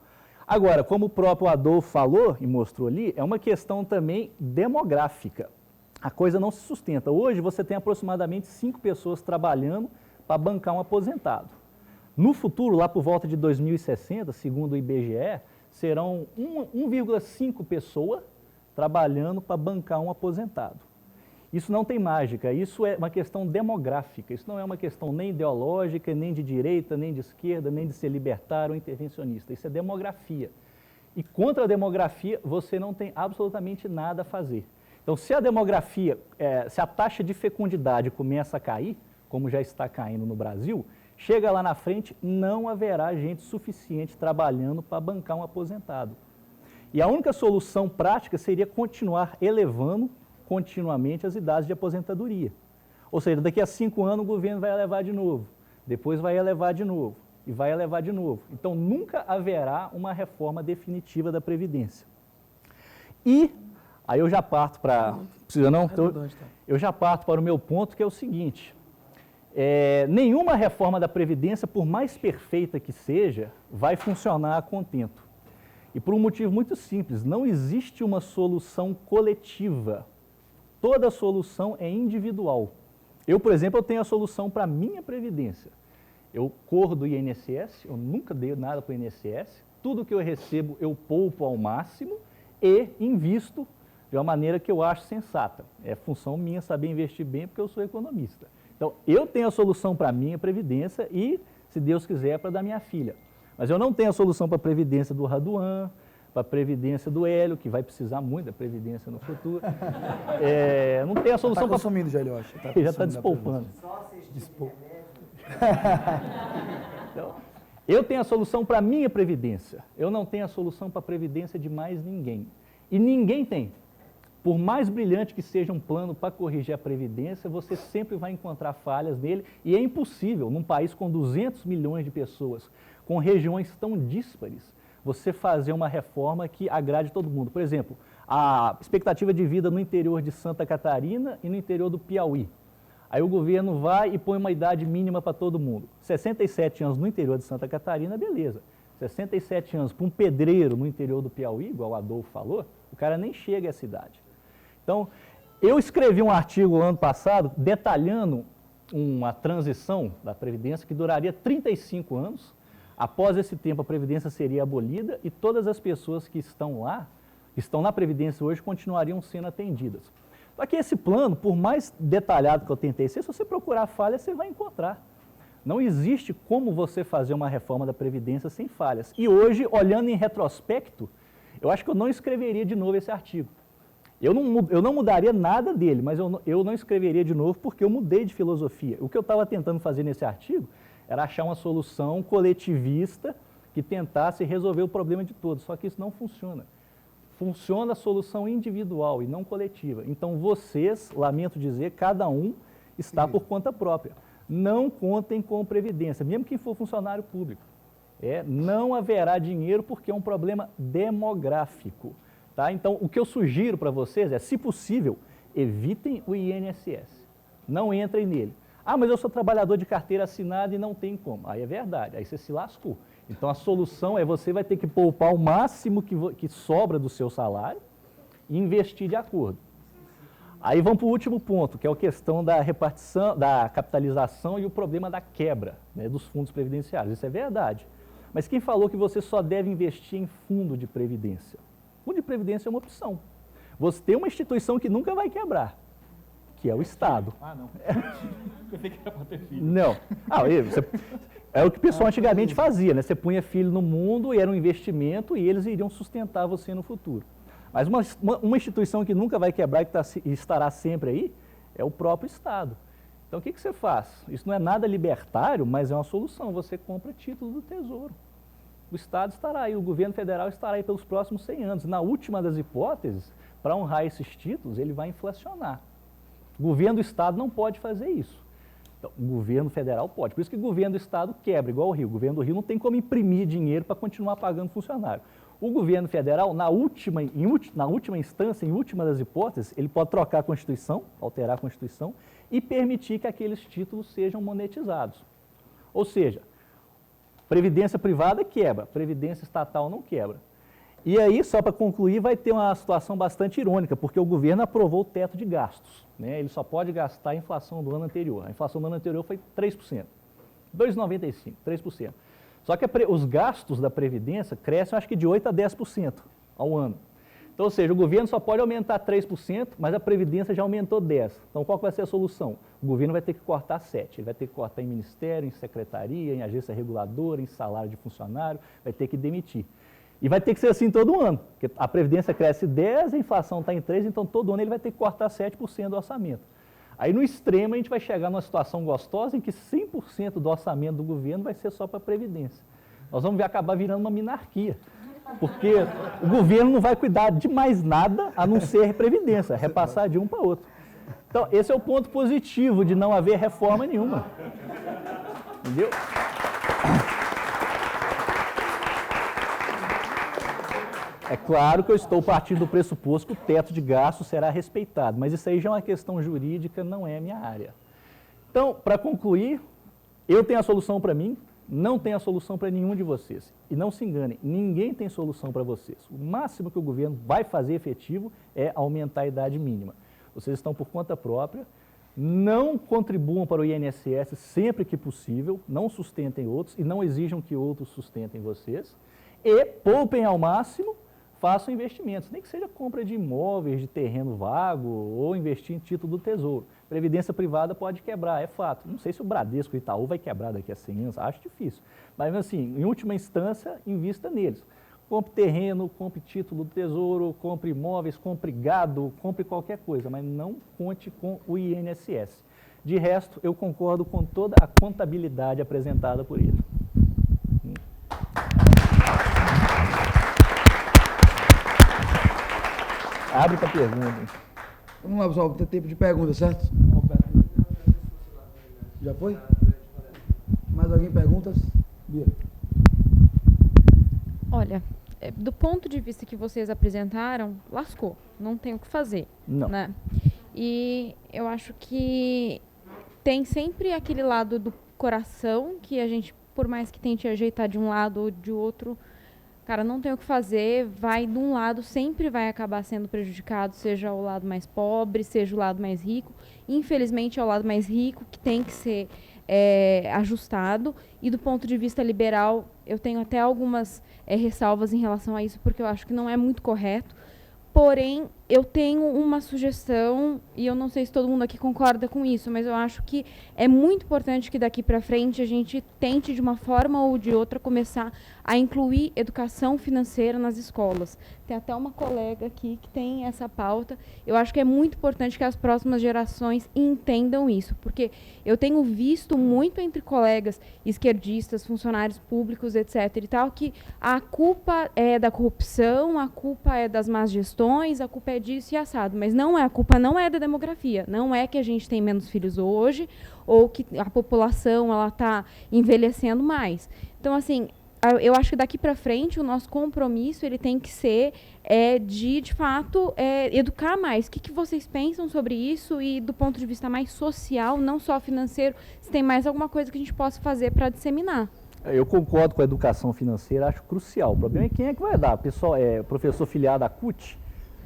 F: Agora, como o próprio Adolfo falou e mostrou ali, é uma questão também demográfica. A coisa não se sustenta. Hoje você tem aproximadamente 5 pessoas trabalhando para bancar um aposentado. No futuro, lá por volta de 2060, segundo o IBGE, serão 1,5 pessoa trabalhando para bancar um aposentado. Isso não tem mágica, isso é uma questão demográfica, isso não é uma questão nem ideológica, nem de direita, nem de esquerda, nem de ser libertário ou intervencionista, isso é demografia. E contra a demografia você não tem absolutamente nada a fazer. Então se a demografia, se a taxa de fecundidade começa a cair, como já está caindo no Brasil, chega lá na frente, não haverá gente suficiente trabalhando para bancar um aposentado. E a única solução prática seria continuar elevando continuamente as idades de aposentadoria. Ou seja, daqui a 5 anos o governo vai elevar de novo, depois vai elevar de novo, e vai elevar de novo. Então nunca haverá uma reforma definitiva da Previdência. E aí eu já parto para... Precisa não? Eu já parto para o meu ponto, que é o seguinte. Nenhuma reforma da Previdência, por mais perfeita que seja, vai funcionar a contento. E por um motivo muito simples, não existe uma solução coletiva. Toda solução é individual. Eu, por exemplo, tenho a solução para a minha Previdência. Eu corro do INSS, eu nunca dei nada para o INSS, tudo que eu recebo eu poupo ao máximo e invisto de uma maneira que eu acho sensata. É função minha saber investir bem, porque eu sou economista. Então, eu tenho a solução para a minha Previdência e, se Deus quiser, para a da minha filha. Mas eu não tenho a solução para a Previdência do Raduan, para a Previdência do Hélio, que vai precisar muito da Previdência no futuro. Não tem a solução
B: para... Está consumindo já, eu acho.
F: Já está despoupando. Então, eu tenho a solução para a minha Previdência. Eu não tenho a solução para a Previdência de mais ninguém. E ninguém tem. Por mais brilhante que seja um plano para corrigir a Previdência, você sempre vai encontrar falhas nele. E é impossível, num país com 200 milhões de pessoas, com regiões tão díspares, você fazer uma reforma que agrade todo mundo. Por exemplo, a expectativa de vida no interior de Santa Catarina e no interior do Piauí. Aí o governo vai e põe uma idade mínima para todo mundo. 67 anos no interior de Santa Catarina, beleza. 67 anos para um pedreiro no interior do Piauí, igual o Adolfo falou, o cara nem chega a essa idade. Então, eu escrevi um artigo ano passado detalhando uma transição da Previdência que duraria 35 anos, Após esse tempo, a Previdência seria abolida e todas as pessoas que estão lá, que estão na Previdência hoje, continuariam sendo atendidas. Só que esse plano, por mais detalhado que eu tentei ser, se você procurar falhas, você vai encontrar. Não existe como você fazer uma reforma da Previdência sem falhas. E hoje, olhando em retrospecto, eu acho que eu não escreveria de novo esse artigo. Eu não mudaria nada dele, mas eu não escreveria de novo porque eu mudei de filosofia. O que eu estava tentando fazer nesse artigo era achar uma solução coletivista que tentasse resolver o problema de todos, só que isso não funciona. Funciona a solução individual e não coletiva. Então vocês, lamento dizer, cada um está por conta própria. Não contem com previdência, mesmo quem for funcionário público. Não haverá dinheiro porque é um problema demográfico. Tá? Então, o que eu sugiro para vocês é, se possível, evitem o INSS. Não entrem nele. Ah, mas eu sou trabalhador de carteira assinada e não tem como. Aí é verdade, aí você se lascou. Então, a solução é você vai ter que poupar o máximo que sobra do seu salário e investir de acordo. Aí vamos para o último ponto, que é a questão da repartição, da capitalização e o problema da quebra, né, dos fundos previdenciários. Isso é verdade. Mas quem falou que você só deve investir em fundo de previdência? Fundo de previdência é uma opção. Você tem uma instituição que nunca vai quebrar, que é o Estado.
E: Ah, não. Eu pensei que era para ter filho.
F: Não. É o que o pessoal antigamente fazia, né? Você punha filho no mundo e era um investimento e eles iriam sustentar você no futuro. Mas uma instituição que nunca vai quebrar e estará sempre aí é o próprio Estado. Então, o que você faz? Isso não é nada libertário, mas é uma solução. Você compra título do Tesouro. O Estado estará aí, o governo federal estará aí pelos próximos 100 anos. Na última das hipóteses, para honrar esses títulos, ele vai inflacionar. O governo do Estado não pode fazer isso. Então, o governo federal pode. Por isso que o governo do Estado quebra, igual o Rio. O governo do Rio não tem como imprimir dinheiro para continuar pagando funcionário. O governo federal, na última instância, em última das hipóteses, ele pode trocar a Constituição, alterar a Constituição e permitir que aqueles títulos sejam monetizados. Ou seja, previdência privada quebra, previdência estatal não quebra. E aí, só para concluir, vai ter uma situação bastante irônica, porque o governo aprovou o teto de gastos, né? Ele só pode gastar a inflação do ano anterior. A inflação do ano anterior foi 3%, 2,95%, 3%. Só que os gastos da Previdência crescem, acho que de 8% a 10% ao ano. Então, ou seja, o governo só pode aumentar 3%, mas a Previdência já aumentou 10%. Então, qual vai ser a solução? O governo vai ter que cortar 7%. Ele vai ter que cortar em ministério, em secretaria, em agência reguladora, em salário de funcionário, vai ter que demitir. E vai ter que ser assim todo ano, porque a Previdência cresce 10%, a inflação está em 3%, então todo ano ele vai ter que cortar 7% do orçamento. Aí, no extremo, a gente vai chegar numa situação gostosa em que 100% do orçamento do governo vai ser só para a Previdência. Nós vamos acabar virando uma minarquia, porque o governo não vai cuidar de mais nada a não ser Previdência, repassar de um para outro. Então, esse é o ponto positivo de não haver reforma nenhuma. Entendeu? É claro que eu estou partindo do pressuposto que o teto de gastos será respeitado, mas isso aí já é uma questão jurídica, não é a minha área. Então, para concluir, eu tenho a solução para mim, não tenho a solução para nenhum de vocês. E não se enganem, ninguém tem solução para vocês. O máximo que o governo vai fazer efetivo é aumentar a idade mínima. Vocês estão por conta própria, não contribuam para o INSS sempre que possível, não sustentem outros e não exijam que outros sustentem vocês. E poupem ao máximo, façam investimentos, nem que seja compra de imóveis, de terreno vago ou investir em título do Tesouro. Previdência privada pode quebrar, é fato. Não sei se o Bradesco e o Itaú vai quebrar daqui a 100 anos, acho difícil. Mas, assim, em última instância, invista neles. Compre terreno, compre título do Tesouro, compre imóveis, compre gado, compre qualquer coisa, mas não conte com o INSS. De resto, eu concordo com toda a contabilidade apresentada por ele. Abre para pergunta.
B: Vamos lá, pessoal, tem tempo de pergunta, certo? Já foi? Mais alguém perguntas? Bia.
G: Olha, do ponto de vista que vocês apresentaram, lascou. Não tem o que fazer.
F: Não.
G: Né? E eu acho que tem sempre aquele lado do coração que a gente, por mais que tente ajeitar de um lado ou de outro, cara, não tem o que fazer, vai de um lado, sempre vai acabar sendo prejudicado, seja o lado mais pobre, seja o lado mais rico. Infelizmente é o lado mais rico que tem que ser ajustado. E do ponto de vista liberal, eu tenho até algumas ressalvas em relação a isso, porque eu acho que não é muito correto. Porém, eu tenho uma sugestão, e eu não sei se todo mundo aqui concorda com isso, mas eu acho que é muito importante que daqui para frente a gente tente, de uma forma ou de outra, começar a incluir educação financeira nas escolas. Tem até uma colega aqui que tem essa pauta. Eu acho que é muito importante que as próximas gerações entendam isso, porque eu tenho visto muito entre colegas esquerdistas, funcionários públicos, etc. e tal, que a culpa é da corrupção, a culpa é das más gestões, a culpa é disso e assado, mas não é, a culpa não é da demografia, não é que a gente tem menos filhos hoje ou que a população ela está envelhecendo mais. Então, assim, eu acho que daqui para frente o nosso compromisso ele tem que ser de fato, educar mais. O que vocês pensam sobre isso e do ponto de vista mais social, não só financeiro, se tem mais alguma coisa que a gente possa fazer para disseminar?
F: Eu concordo com a educação financeira, acho crucial. O problema é quem é que vai dar. Pessoal, professor filiado à CUT,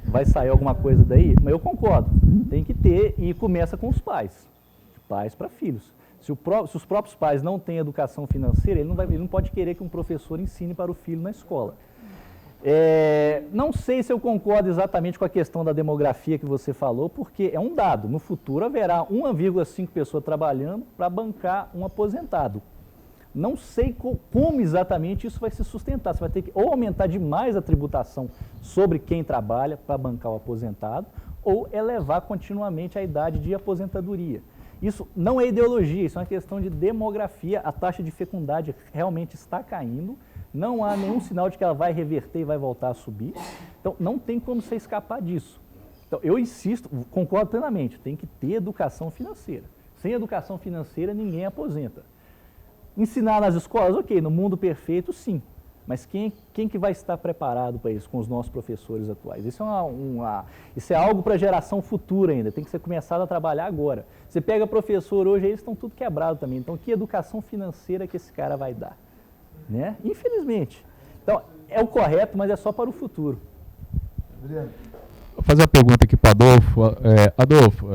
F: vai sair alguma coisa daí? Mas eu concordo, tem que ter e começa com os pais, de pais para filhos. Se os próprios pais não têm educação financeira, ele não pode querer que um professor ensine para o filho na escola. Não sei se eu concordo exatamente com a questão da demografia que você falou, porque é um dado. No futuro haverá 1,5 pessoas trabalhando para bancar um aposentado. Não sei como exatamente isso vai se sustentar. Você vai ter que ou aumentar demais a tributação sobre quem trabalha para bancar o aposentado, ou elevar continuamente a idade de aposentadoria. Isso não é ideologia, isso é uma questão de demografia. A taxa de fecundidade realmente está caindo, não há nenhum sinal de que ela vai reverter e vai voltar a subir. Então, não tem como você escapar disso. Então, eu insisto, concordo plenamente, tem que ter educação financeira. Sem educação financeira, ninguém aposenta. Ensinar nas escolas, ok, no mundo perfeito, sim. Mas quem que vai estar preparado para isso com os nossos professores atuais? Isso é algo para a geração futura ainda, tem que ser começado a trabalhar agora. Você pega professor hoje, eles estão tudo quebrados também. Então, que educação financeira que esse cara vai dar? Né? Infelizmente. Então, é o correto, mas é só para o futuro.
B: Adriano.
H: Vou fazer uma pergunta aqui para Adolfo. Adolfo,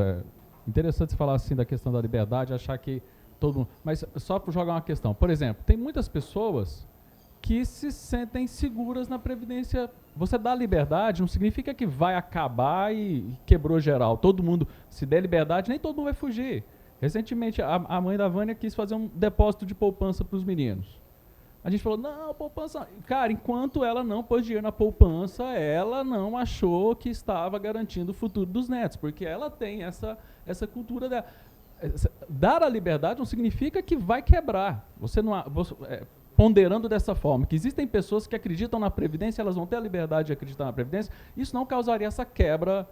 H: interessante você falar assim da questão da liberdade, achar que todo mundo... Mas só para jogar uma questão. Por exemplo, tem muitas pessoas que se sentem seguras na Previdência. Você dá liberdade, não significa que vai acabar e quebrou geral. Todo mundo, se der liberdade, nem todo mundo vai fugir. Recentemente, a mãe da Vânia quis fazer um depósito de poupança para os meninos. A gente falou, não, poupança... Cara, enquanto ela não pôs dinheiro na poupança, ela não achou que estava garantindo o futuro dos netos, porque ela tem essa cultura dela. Dar a liberdade não significa que vai quebrar. Você não... ponderando dessa forma, que existem pessoas que acreditam na Previdência, elas vão ter a liberdade de acreditar na Previdência, isso não causaria essa quebra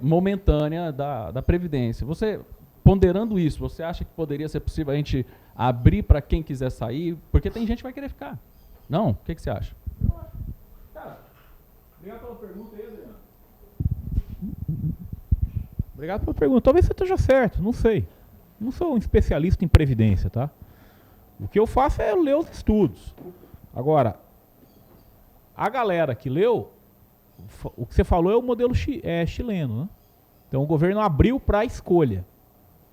H: momentânea da Previdência. Você, ponderando isso, você acha que poderia ser possível a gente abrir para quem quiser sair? Porque tem gente que vai querer ficar. Não? O que você acha?
E: Cara, obrigado pela pergunta aí, Adriano.
H: Obrigado pela pergunta. Talvez você esteja certo, não sei. Não sou um especialista em Previdência, tá? O que eu faço é ler os estudos. Agora, a galera que leu, o que você falou é o modelo chileno, né? Então o governo abriu para a escolha.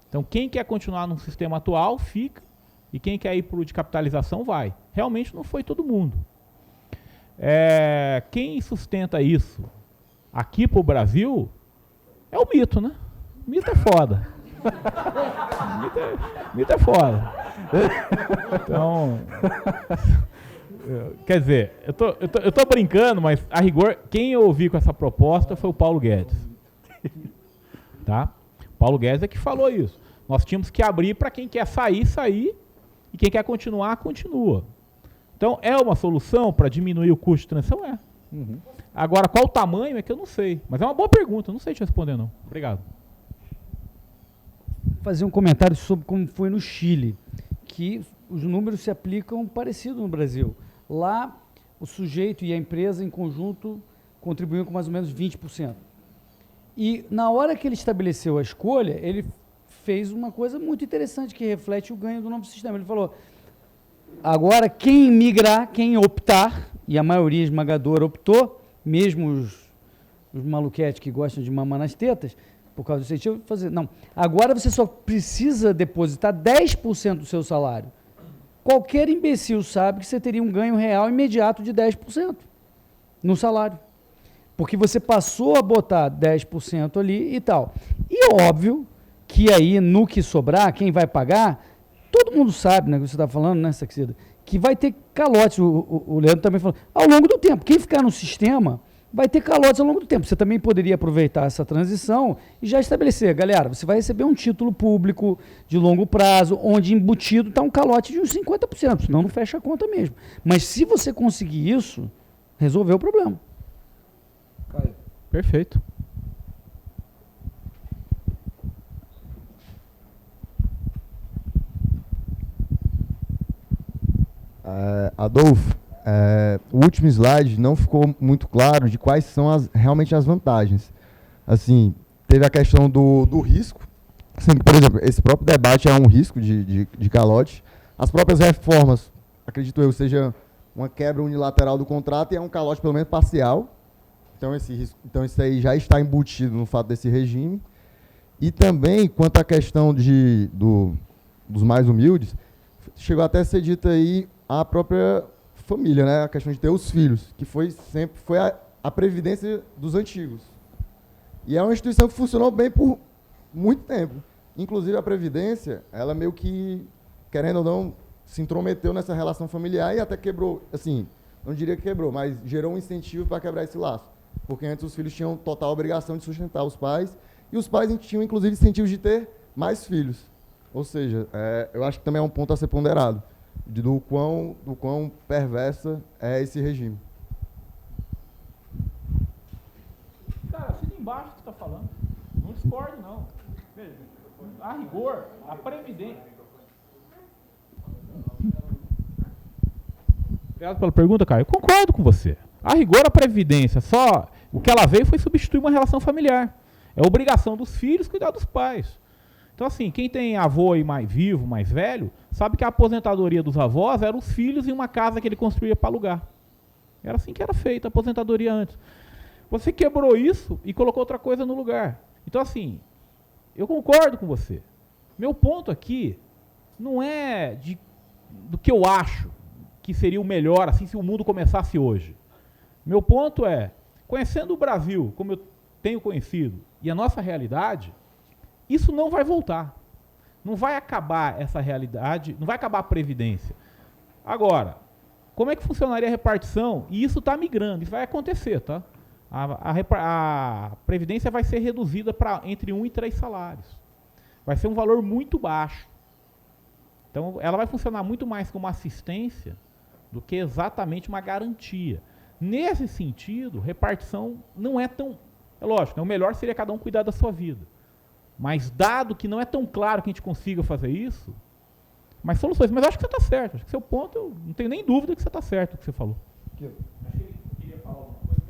H: Então quem quer continuar no sistema atual, fica, e quem quer ir para o de capitalização, vai. Realmente não foi todo mundo. Quem sustenta isso aqui para o Brasil é o mito, né? O mito é foda. Mito é foda. Então, quer dizer, eu tô brincando, mas a rigor, quem eu ouvi com essa proposta foi o Paulo Guedes. Tá? O Paulo Guedes é que falou isso. Nós tínhamos que abrir para quem quer sair, e quem quer continuar, continua. Então, é uma solução para diminuir o custo de transição? É. Uhum. Agora, qual o tamanho é que eu não sei. Mas é uma boa pergunta, eu não sei te responder não. Obrigado.
A: Fazer um comentário sobre como foi no Chile, que os números se aplicam parecido no Brasil. Lá, o sujeito e a empresa em conjunto contribuíam com mais ou menos 20%. E na hora que ele estabeleceu a escolha, ele fez uma coisa muito interessante que reflete o ganho do novo sistema. Ele falou, agora quem migrar, quem optar, e a maioria esmagadora optou, mesmo os maluquetes que gostam de mamar nas tetas, por causa do incentivo, fazer. Não. Agora você só precisa depositar 10% do seu salário. Qualquer imbecil sabe que você teria um ganho real imediato de 10% no salário. Porque você passou a botar 10% ali e tal. E óbvio que aí, no que sobrar, quem vai pagar, todo mundo sabe, né, que você está falando, né, Saxida, que vai ter calotes, o Leandro também falou, ao longo do tempo. Quem ficar no sistema vai ter calotes ao longo do tempo. Você também poderia aproveitar essa transição e já estabelecer, galera, você vai receber um título público de longo prazo, onde embutido está um calote de uns 50%, senão não fecha a conta mesmo. Mas se você conseguir isso, resolveu o problema.
B: Caio.
E: Perfeito.
I: Adolfo, o último slide não ficou muito claro de quais são realmente as vantagens. Assim, teve a questão do risco, sendo que, por exemplo, esse próprio debate é um risco de calote. As próprias reformas, acredito eu, seja uma quebra unilateral do contrato e é um calote pelo menos parcial. Então isso aí já está embutido no fato desse regime. E também, quanto à questão dos mais humildes, chegou até a ser dita aí a própria família, né? A questão de ter os filhos, que sempre foi a previdência dos antigos. E é uma instituição que funcionou bem por muito tempo. Inclusive a previdência, ela meio que, querendo ou não, se intrometeu nessa relação familiar e até quebrou, assim, não diria que quebrou, mas gerou um incentivo para quebrar esse laço. Porque antes os filhos tinham total obrigação de sustentar os pais, e os pais tinham, inclusive, incentivos de ter mais filhos. Ou seja, eu acho que também é um ponto a ser ponderado, do quão perversa é esse regime.
E: Cara, assina embaixo o que você está falando. Não discordo, não. Veja, a rigor, a Previdência... Obrigado pela pergunta, Caio. Eu concordo com você. A rigor, a Previdência, só o que ela veio foi substituir uma relação familiar. É obrigação dos filhos cuidar dos pais. Então, assim, quem tem avô aí mais vivo, mais velho, sabe que a aposentadoria dos avós era os filhos em uma casa que ele construía para alugar. Era assim que era feita a aposentadoria antes. Você quebrou isso e colocou outra coisa no lugar. Então, assim, eu concordo com você. Meu ponto aqui não é do que eu acho que seria o melhor, assim, se o mundo começasse hoje. Meu ponto é, conhecendo o Brasil, como eu tenho conhecido, e a nossa realidade, isso não vai voltar. Não vai acabar essa realidade, não vai acabar a Previdência. Agora, como é que funcionaria a repartição? E isso está migrando, isso vai acontecer, tá? A Previdência vai ser reduzida para entre 1 e 3 salários. Vai ser um valor muito baixo. Então, ela vai funcionar muito mais como assistência do que exatamente uma garantia. Nesse sentido, repartição não é tão... É lógico, né? O melhor seria cada um cuidar da sua vida. Mas dado que não é tão claro que a gente consiga fazer isso, mas soluções. Mas eu acho que você está certo. Acho que seu ponto, eu não tenho nem dúvida que você está certo o que você falou.
B: Aqui,
E: Queria falar alguma coisa?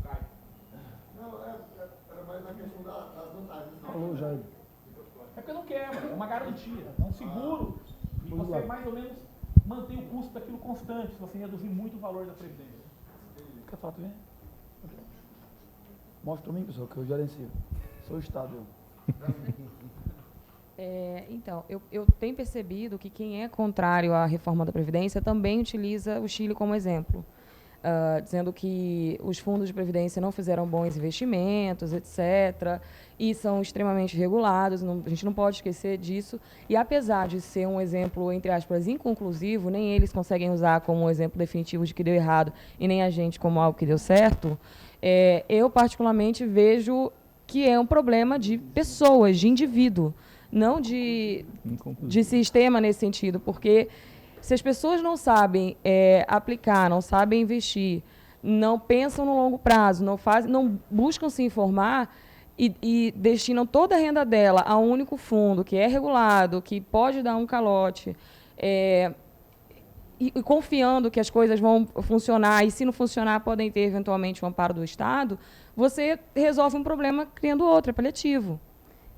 E: Caio.
I: Não, era mais na questão das vantagens.
B: falou já.
E: É porque não quebra, é uma garantia, é um seguro. E você mais ou menos mantém o custo daquilo constante, se você reduzir muito o valor da Previdência.
B: Quer falar também? Mostra para mim, pessoal, que eu gerencio. Sou o Estado, eu.
J: Então, eu tenho percebido que quem é contrário à reforma da Previdência também utiliza o Chile como exemplo, dizendo que os fundos de Previdência não fizeram bons investimentos, etc., e são extremamente regulados, a gente não pode esquecer disso, e apesar de ser um exemplo, entre aspas, inconclusivo, nem eles conseguem usar como um exemplo definitivo de que deu errado, e nem a gente como algo que deu certo, eu particularmente vejo que é um problema de pessoas, de indivíduo, não de sistema nesse sentido, porque se as pessoas não sabem aplicar, não sabem investir, não pensam no longo prazo, não buscam se informar e destinam toda a renda dela a um único fundo que é regulado, que pode dar um calote, e confiando que as coisas vão funcionar, e se não funcionar podem ter eventualmente o amparo do Estado, você resolve um problema criando outro, é paliativo.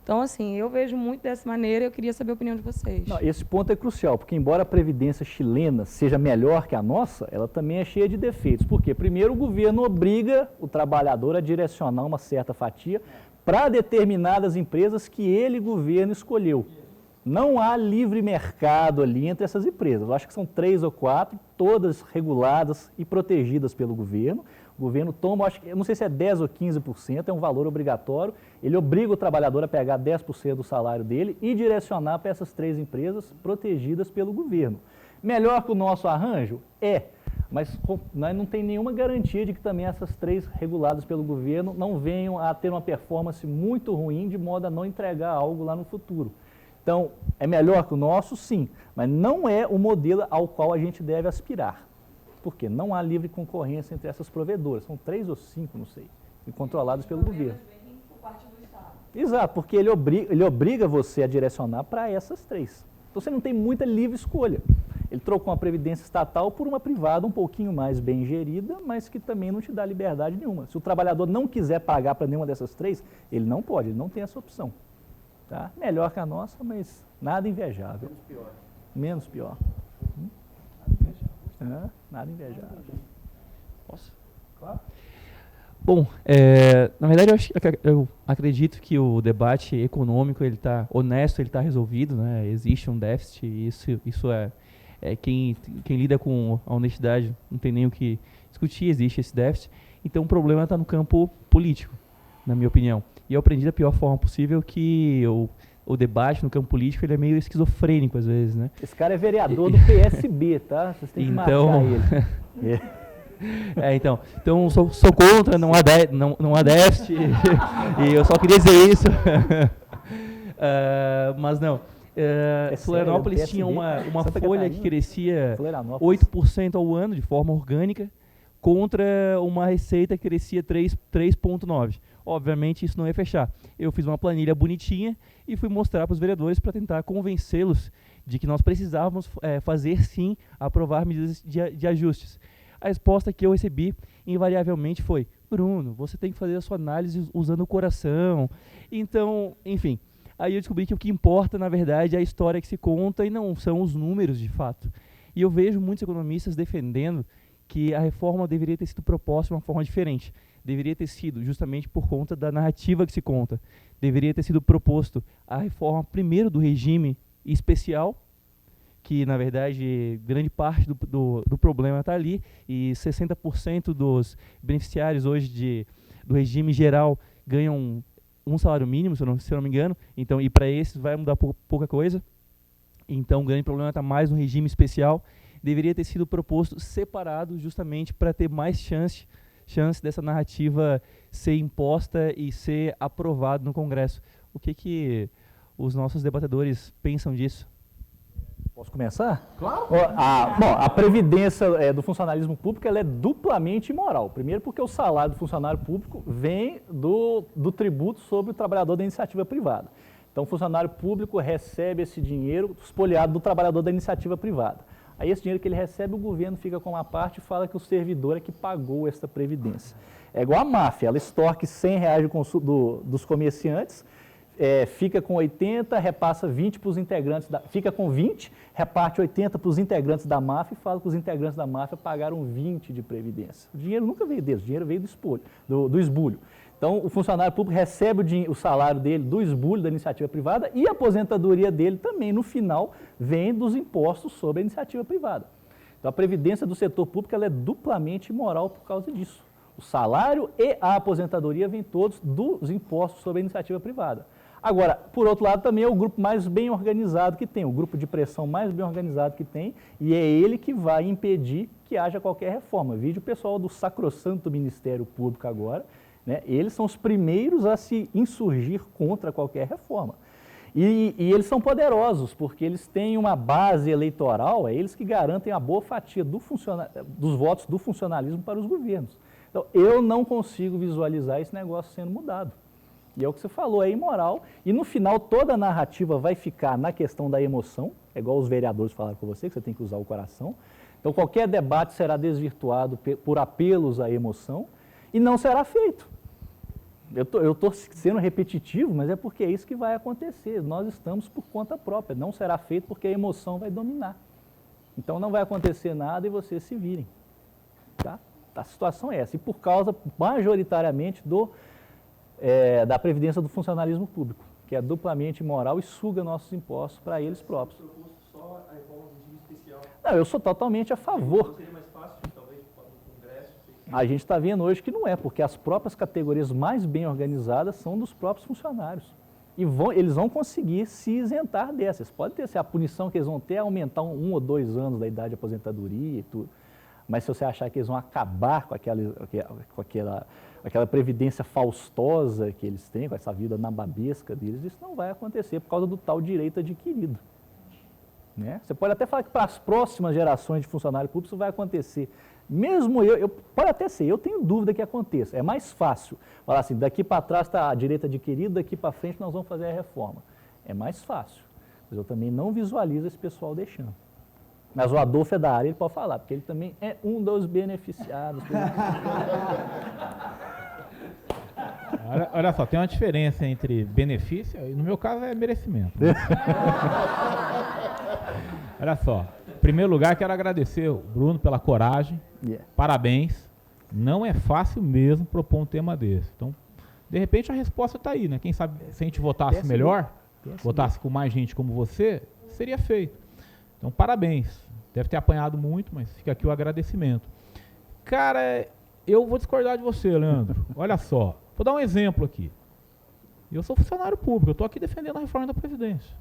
J: Então, assim, eu vejo muito dessa maneira e eu queria saber a opinião de vocês.
F: Não, esse ponto é crucial, porque embora a Previdência chilena seja melhor que a nossa, ela também é cheia de defeitos. Por quê? Primeiro, o governo obriga o trabalhador a direcionar uma certa fatia para determinadas empresas que ele, governo, escolheu. Não há livre mercado ali entre essas empresas. Eu acho que são 3 ou 4, todas reguladas e protegidas pelo governo. O governo toma, eu não sei se é 10 ou 15%, é um valor obrigatório. Ele obriga o trabalhador a pegar 10% do salário dele e direcionar para essas 3 empresas protegidas pelo governo. Melhor que o nosso arranjo? É, mas nós não tem nenhuma garantia de que também essas 3 reguladas pelo governo não venham a ter uma performance muito ruim, de modo a não entregar algo lá no futuro. Então, é melhor que o nosso? Sim, mas não é o modelo ao qual a gente deve aspirar. Por quê? Não há livre concorrência entre essas provedoras, são 3 ou 5, não sei, e controladas pelo governo. Exato, porque ele obriga você a direcionar para essas 3. Então, você não tem muita livre escolha. Ele trocou uma previdência estatal por uma privada um pouquinho mais bem gerida, mas que também não te dá liberdade nenhuma. Se o trabalhador não quiser pagar para nenhuma dessas 3, ele não pode, ele não tem essa opção. Tá? Melhor que a nossa, mas nada invejável. Menos pior. Menos pior. Nada invejável.
K: Posso? Claro. Bom, na verdade eu acredito que o debate econômico, ele está honesto, ele está resolvido, né? Existe um déficit e isso quem lida com a honestidade não tem nem o que discutir, existe esse déficit. Então o problema está no campo político, na minha opinião. E eu aprendi da pior forma possível que o debate no campo político ele é meio esquizofrênico às vezes, né?
F: Esse cara é vereador do PSB, tá? Vocês têm que marcar ele.
K: Então sou contra, não há déficit, e eu só queria dizer isso. Mas não. Florianópolis tinha uma folha que crescia 8% ao ano de forma orgânica, contra uma receita que crescia 3,9%. Obviamente isso não ia fechar. Eu fiz uma planilha bonitinha e fui mostrar para os vereadores para tentar convencê-los de que nós precisávamos fazer sim, aprovar medidas de ajustes. A resposta que eu recebi invariavelmente foi: Bruno, você tem que fazer a sua análise usando o coração. Então, enfim, aí eu descobri que o que importa na verdade é a história que se conta e não são os números de fato. E eu vejo muitos economistas defendendo que a reforma deveria ter sido proposta de uma forma diferente. Deveria ter sido justamente por conta da narrativa que se conta. Deveria ter sido proposto a reforma primeiro do regime especial, que na verdade grande parte do problema está ali, e 60% dos beneficiários hoje do regime geral ganham um salário mínimo, se eu não me engano, então, e para esses vai mudar pouca coisa. Então o grande problema está mais no regime especial. Deveria ter sido proposto separado justamente para ter mais chance dessa narrativa ser imposta e ser aprovado no Congresso. O que os nossos debatedores pensam disso?
F: Posso começar? Claro! A previdência do funcionalismo público ela é duplamente imoral. Primeiro porque o salário do funcionário público vem do tributo sobre o trabalhador da iniciativa privada. Então o funcionário público recebe esse dinheiro espoliado do trabalhador da iniciativa privada. Aí esse dinheiro que ele recebe, o governo fica com uma parte e fala que o servidor é que pagou essa previdência. É igual a máfia, ela extorque R$100 dos comerciantes, fica com 80, repassa 20 para os integrantes, fica com 20, reparte 80 para os integrantes da máfia e fala que os integrantes da máfia pagaram 20 de previdência. O dinheiro nunca veio deles, o dinheiro veio do esbulho. Então, o funcionário público recebe o salário dele do esbulho da iniciativa privada e a aposentadoria dele também, no final, vem dos impostos sobre a iniciativa privada. Então, a previdência do setor público ela é duplamente imoral por causa disso. O salário e a aposentadoria vêm todos dos impostos sobre a iniciativa privada. Agora, por outro lado, também é o grupo mais bem organizado que tem, o grupo de pressão mais bem organizado que tem, e é ele que vai impedir que haja qualquer reforma. Vide o pessoal do sacrossanto Ministério Público agora, né? Eles são os primeiros a se insurgir contra qualquer reforma. E eles são poderosos, porque eles têm uma base eleitoral, é eles que garantem a boa fatia dos votos do funcionalismo para os governos. Então, eu não consigo visualizar esse negócio sendo mudado. E é o que você falou, é imoral. E no final, toda a narrativa vai ficar na questão da emoção, é igual os vereadores falaram com você, que você tem que usar o coração. Então, qualquer debate será desvirtuado por apelos à emoção e não será feito. Eu estou sendo repetitivo, mas é porque é isso que vai acontecer. Nós estamos por conta própria, não será feito porque a emoção vai dominar. Então, não vai acontecer nada e vocês se virem. Tá? A situação é essa. E por causa, majoritariamente, da previdência do funcionalismo público, que é duplamente imoral e suga nossos impostos para eles próprios. Não, eu sou totalmente a favor. A gente está vendo hoje que não é, porque as próprias categorias mais bem organizadas são dos próprios funcionários. E eles vão conseguir se isentar dessas. Pode ter, se a punição que eles vão ter é aumentar 1 ou 2 anos da idade de aposentadoria e tudo. Mas se você achar que eles vão acabar com aquela previdência faustosa que eles têm, com essa vida nababesca deles, isso não vai acontecer por causa do tal direito adquirido. Né? Você pode até falar que para as próximas gerações de funcionário público isso vai acontecer. Mesmo pode até ser, eu tenho dúvida que aconteça. É mais fácil falar assim, daqui para trás está a direito adquirido, daqui para frente nós vamos fazer a reforma. É mais fácil, mas eu também não visualizo esse pessoal deixando. Mas o Adolfo é da área, ele pode falar, porque ele também é um dos beneficiados.
E: Olha só, tem uma diferença entre benefício e no meu caso é merecimento. Né? Olha só, em primeiro lugar quero agradecer o Bruno pela coragem, parabéns, não é fácil mesmo propor um tema desse. Então, de repente a resposta está aí, né? Quem sabe se a gente votasse melhor, votasse com mais gente como você, seria feito. Então, parabéns, deve ter apanhado muito, mas fica aqui o agradecimento. Cara, eu vou discordar de você, Leandro, olha só, vou dar um exemplo aqui. Eu sou funcionário público, eu estou aqui defendendo a reforma da Previdência.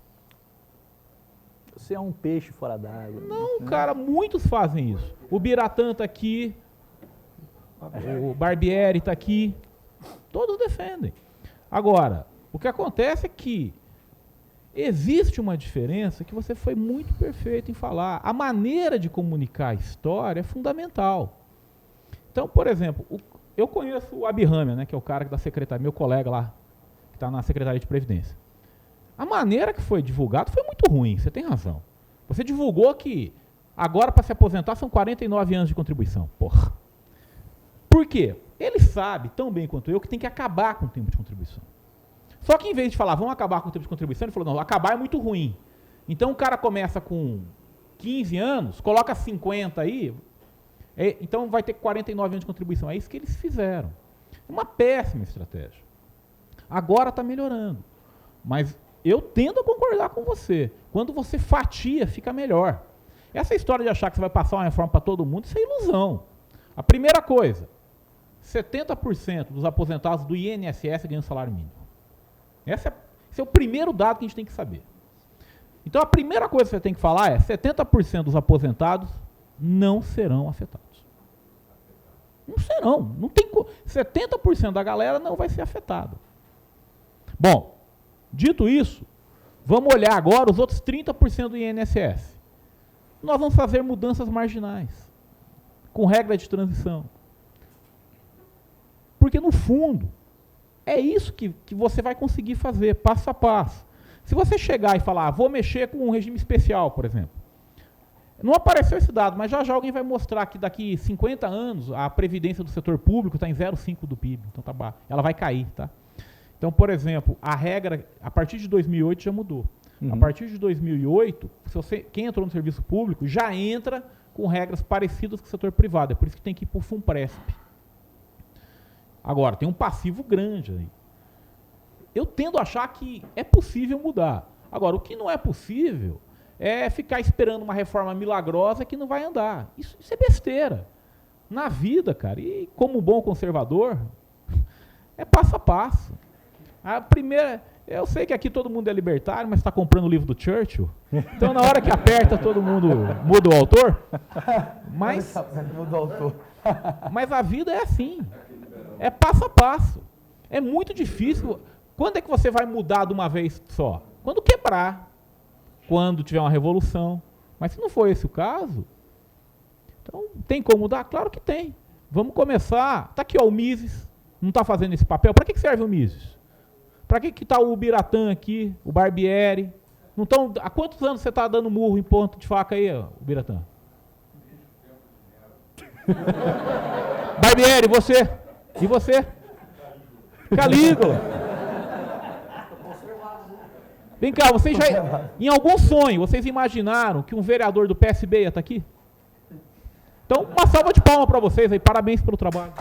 F: Você é um peixe fora d'água.
E: Não, cara, muitos fazem isso. O Biratã está aqui, o Barbieri está aqui, todos defendem. Agora, o que acontece é que existe uma diferença que você foi muito perfeito em falar. A maneira de comunicar a história é fundamental. Então, por exemplo, eu conheço o Abirrâmia, né, que é o cara da secretaria, meu colega lá, que está na Secretaria de Previdência. A maneira que foi divulgado foi muito ruim, você tem razão. Você divulgou que agora para se aposentar são 49 anos de contribuição. Porra. Por quê? Ele sabe tão bem quanto eu que tem que acabar com o tempo de contribuição. Só que em vez de falar, vamos acabar com o tempo de contribuição, ele falou, não, acabar é muito ruim. Então o cara começa com 15 anos, coloca 50 aí, então vai ter 49 anos de contribuição. É isso que eles fizeram. Uma péssima estratégia. Agora está melhorando. Mas eu tendo a concordar com você. Quando você fatia, fica melhor. Essa história de achar que você vai passar uma reforma para todo mundo, isso é ilusão. A primeira coisa, 70% dos aposentados do INSS ganham salário mínimo. Esse é o primeiro dado que a gente tem que saber. Então a primeira coisa que você tem que falar é 70% dos aposentados não serão afetados. Não serão. Não tem 70% da galera não vai ser afetada. Bom, dito isso, vamos olhar agora os outros 30% do INSS. Nós vamos fazer mudanças marginais, com regra de transição. Porque, no fundo, é isso que você vai conseguir fazer, passo a passo. Se você chegar e falar, vou mexer com um regime especial, por exemplo. Não apareceu esse dado, mas já alguém vai mostrar que daqui 50 anos a previdência do setor público está em 0,5 do PIB. Então tá, ela vai cair, tá? Então, por exemplo, a regra, a partir de 2008 já mudou. A partir de 2008, quem entrou no serviço público já entra com regras parecidas com o setor privado. É por isso que tem que ir para o FUNPRESP. Agora, tem um passivo grande aí. Eu tendo a achar que é possível mudar. Agora, o que não é possível é ficar esperando uma reforma milagrosa que não vai andar. Isso é besteira. Na vida, cara, e como bom conservador, é passo a passo. A primeira... Eu sei que aqui todo mundo é libertário, mas está comprando o livro do Churchill. Então, na hora que aperta, todo mundo muda o autor. Mas a vida é assim. É passo a passo. É muito difícil. Quando é que você vai mudar de uma vez só? Quando quebrar. Quando tiver uma revolução. Mas se não for esse o caso, então tem como mudar? Claro que tem. Vamos começar. Está aqui ó, o Mises. Não está fazendo esse papel. Para que serve o Mises? Para que está o Biratã aqui, o Barbieri? Não tão, há quantos anos você está dando murro em ponto de faca aí, ó, o Biratã? Barbieri, você? E você? Calígula. Vem cá, vocês já, em algum sonho, vocês imaginaram que um vereador do PSB ia estar aqui? Então, uma salva de palmas para vocês aí, parabéns pelo trabalho.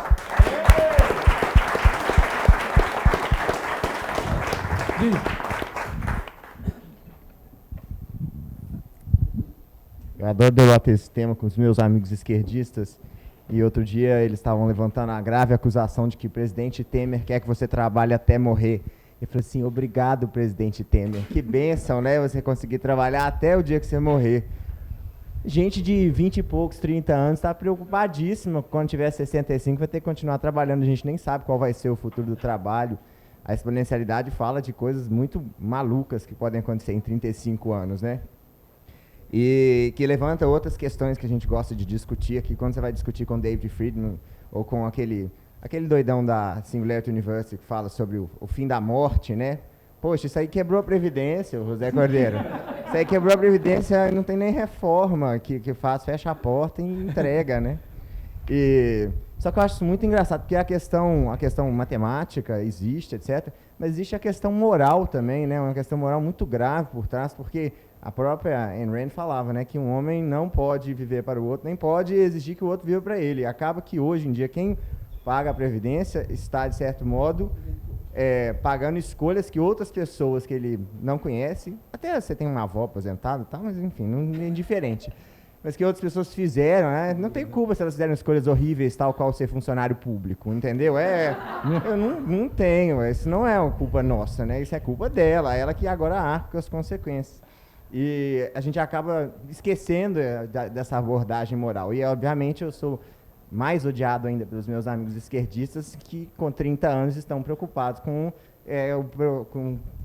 L: Eu adoro debater esse tema com os meus amigos esquerdistas. E outro dia eles estavam levantando a grave acusação de que o presidente Temer quer que você trabalhe até morrer. Eu falei assim, obrigado, presidente Temer. Que bênção, né? Você conseguir trabalhar até o dia que você morrer. Gente de 20 e poucos, 30 anos, está preocupadíssima. Quando tiver 65, vai ter que continuar trabalhando. A gente nem sabe qual vai ser o futuro do trabalho. A exponencialidade fala de coisas muito malucas que podem acontecer em 35 anos, né? E que levanta outras questões que a gente gosta de discutir aqui, quando você vai discutir com David Friedman ou com aquele doidão da Singularity University que fala sobre o fim da morte, né? Poxa, isso aí quebrou a Previdência, José Cordeiro. Isso aí quebrou a Previdência, não tem nem reforma que faz, fecha a porta e entrega, né? Só que eu acho isso muito engraçado, porque a questão matemática existe, etc., mas existe a questão moral também, né? Uma questão moral muito grave por trás, porque a própria Ayn Rand falava, né, que um homem não pode viver para o outro, nem pode exigir que o outro viva para ele. Acaba que hoje em dia quem paga a Previdência está, de certo modo, pagando escolhas que outras pessoas que ele não conhece, até você tem uma avó aposentada, tá, mas enfim, não é indiferente, mas que outras pessoas fizeram, né, não tem culpa se elas fizeram escolhas horríveis, tal qual ser funcionário público, entendeu? Eu não tenho, isso não é uma culpa nossa, né, isso é culpa dela, ela que agora arca com as consequências. E a gente acaba esquecendo dessa abordagem moral. E, obviamente, eu sou mais odiado ainda pelos meus amigos esquerdistas que, com 30 anos, estão preocupados com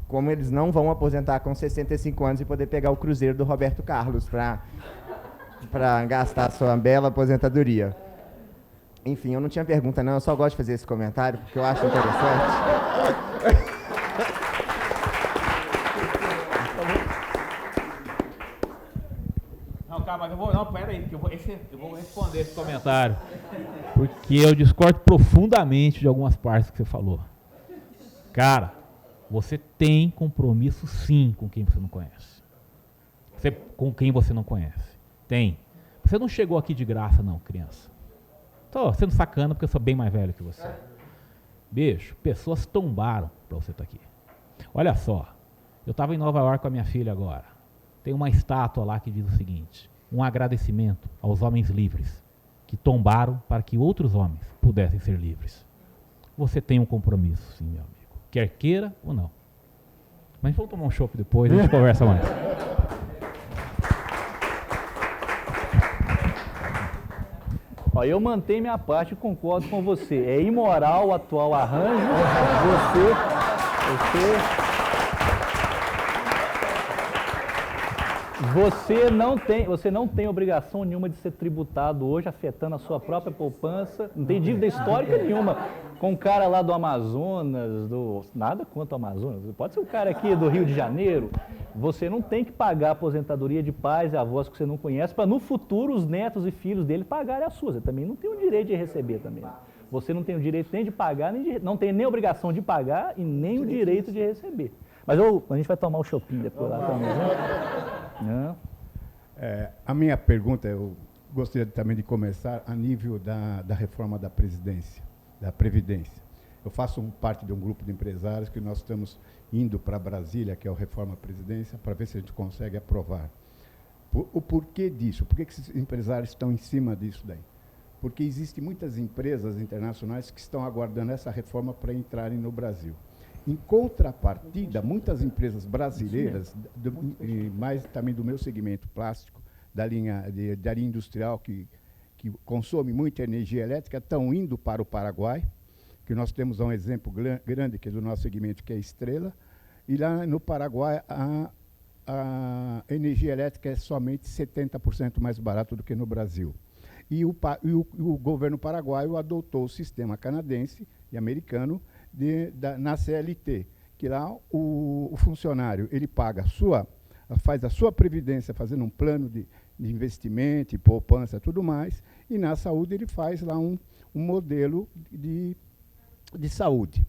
L: como eles não vão aposentar com 65 anos e poder pegar o cruzeiro do Roberto Carlos para gastar a sua bela aposentadoria. Enfim, eu não tinha pergunta, não. Eu só gosto de fazer esse comentário, porque eu acho interessante.
E: Mas pera aí, que eu vou responder esse comentário. Porque eu discordo profundamente de algumas partes que você falou. Cara, você tem compromisso sim com quem você não conhece. Com quem você não conhece. Tem. Você não chegou aqui de graça não, criança. Tô sendo sacana porque eu sou bem mais velho que você. Bicho, pessoas tombaram pra você estar aqui. Olha só, eu estava em Nova York com a minha filha agora. Tem uma estátua lá que diz o seguinte: um agradecimento aos homens livres que tombaram para que outros homens pudessem ser livres. Você tem um compromisso, sim, meu amigo. Quer queira ou não. Mas vamos tomar um chopp depois, a gente conversa mais.
F: Ó, eu mantenho minha parte e concordo com você. É imoral o atual arranjo. Você não tem obrigação nenhuma de ser tributado hoje, afetando a sua própria poupança. Não tem dívida histórica nenhuma. Com um cara lá do Amazonas, nada contra o Amazonas, pode ser um cara aqui do Rio de Janeiro. Você não tem que pagar a aposentadoria de pais e avós que você não conhece, para no futuro os netos e filhos dele pagarem a sua. Você também não tem o direito de receber também. Você não tem o direito nem de pagar, não tem nem a obrigação de pagar e nem o direito de receber. Mas a gente vai tomar o shopping depois lá também, né?
C: A minha pergunta, eu gostaria também de começar a nível da reforma da Previdência. Eu faço parte de um grupo de empresários que nós estamos indo para Brasília, que é o Reforma Previdência, para ver se a gente consegue aprovar. O porquê disso? Por que esses empresários estão em cima disso daí? Porque existem muitas empresas internacionais que estão aguardando essa reforma para entrarem no Brasil. Em contrapartida, muitas empresas brasileiras, mais também do meu segmento plástico, da área industrial, que consome muita energia elétrica, estão indo para o Paraguai, que nós temos um exemplo grande que é do nosso segmento, que é a Estrela, e lá no Paraguai a energia elétrica é somente 70% mais barata do que no Brasil. E o governo paraguaio adotou o sistema canadense e americano na CLT, que lá o funcionário ele faz a sua previdência fazendo um plano de investimento, poupança, tudo mais, e na saúde ele faz lá um modelo de saúde.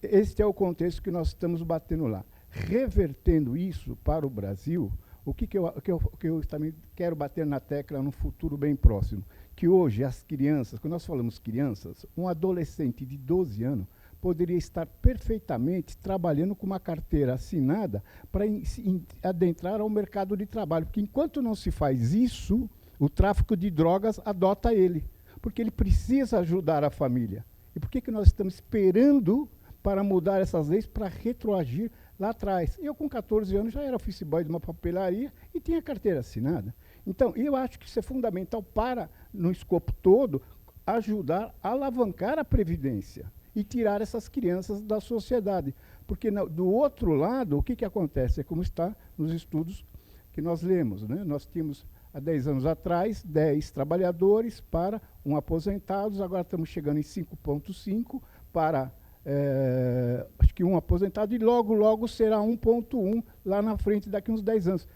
C: Este é o contexto que nós estamos batendo lá. Revertendo isso para o Brasil, o que eu também quero bater na tecla no futuro bem próximo, que hoje as crianças, quando nós falamos crianças, um adolescente de 12 anos poderia estar perfeitamente trabalhando com uma carteira assinada para adentrar ao mercado de trabalho. Porque enquanto não se faz isso, o tráfico de drogas adota ele, porque ele precisa ajudar a família. E por que nós estamos esperando para mudar essas leis para retroagir lá atrás? Eu, com 14 anos, já era office boy de uma papelaria e tinha carteira assinada. Então, eu acho que isso é fundamental para, no escopo todo, ajudar a alavancar a previdência e tirar essas crianças da sociedade. Porque, do outro lado, o que acontece? É como está nos estudos que nós lemos, né? Nós tínhamos, há 10 anos atrás, 10 trabalhadores para 1 aposentados, agora estamos chegando em 5,5 para, acho que 1 aposentado, e logo, logo será 1,1 lá na frente, daqui uns 10 anos.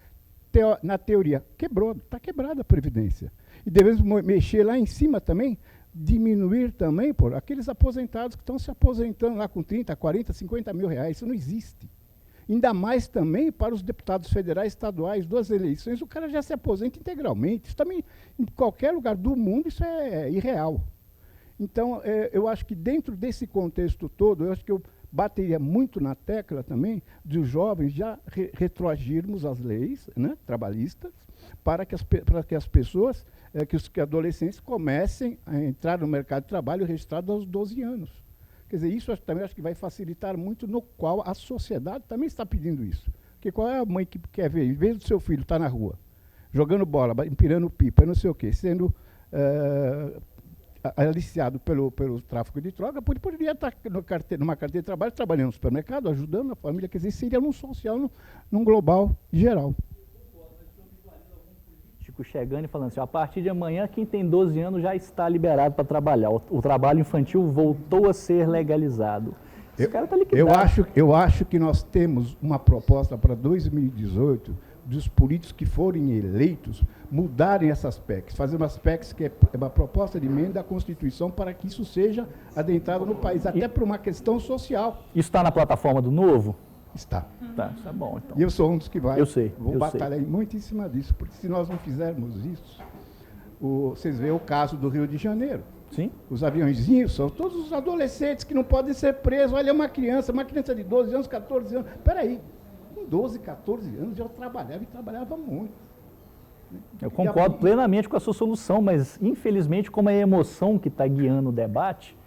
C: Na teoria, está quebrada a Previdência. E devemos mexer lá em cima também, diminuir também por aqueles aposentados que estão se aposentando lá com 30, 40, 50 mil reais. Isso não existe. Ainda mais também para os deputados federais, estaduais, 2 eleições, o cara já se aposenta integralmente. Isso também, em qualquer lugar do mundo, isso é irreal. Então, eu acho que dentro desse contexto todo, eu acho que eu bateria muito na tecla também dos jovens já retroagirmos as leis, né, trabalhistas, para que as pessoas, que os adolescentes comecem a entrar no mercado de trabalho registrado aos 12 anos. Quer dizer, isso também acho que vai facilitar muito, no qual a sociedade também está pedindo isso. Porque qual é a mãe que quer ver, em vez do seu filho estar na rua, jogando bola, empirando pipa, não sei o quê, sendo aliciado pelo tráfico de droga, poderia estar numa carteira de trabalho, trabalhando no supermercado, ajudando a família, quer dizer, seria num social, num global geral.
F: Chegando e falando assim, a partir de amanhã, quem tem 12 anos já está liberado para trabalhar. O trabalho infantil voltou a ser legalizado. Esse cara está liquidado.
C: Eu acho que nós temos uma proposta para 2018 dos políticos que forem eleitos mudarem essas PECs, fazer umas PECs que é uma proposta de emenda à Constituição para que isso seja adentrado no país, até por uma questão social.
F: Isso está na plataforma do Novo?
C: Está.
F: Tá bom, então.
C: E eu sou um dos que vai.
F: Eu sei.
C: Vou batalhar muito em cima disso, porque se nós não fizermos isso, vocês veem o caso do Rio de Janeiro.
F: Sim.
C: Os aviãozinhos são todos os adolescentes que não podem ser presos. Olha, uma criança de 12 anos, 14 anos. Espera aí, com 12, 14 anos eu trabalhava e trabalhava muito.
F: Eu concordo plenamente com a sua solução, mas infelizmente, como é a emoção que está guiando o debate,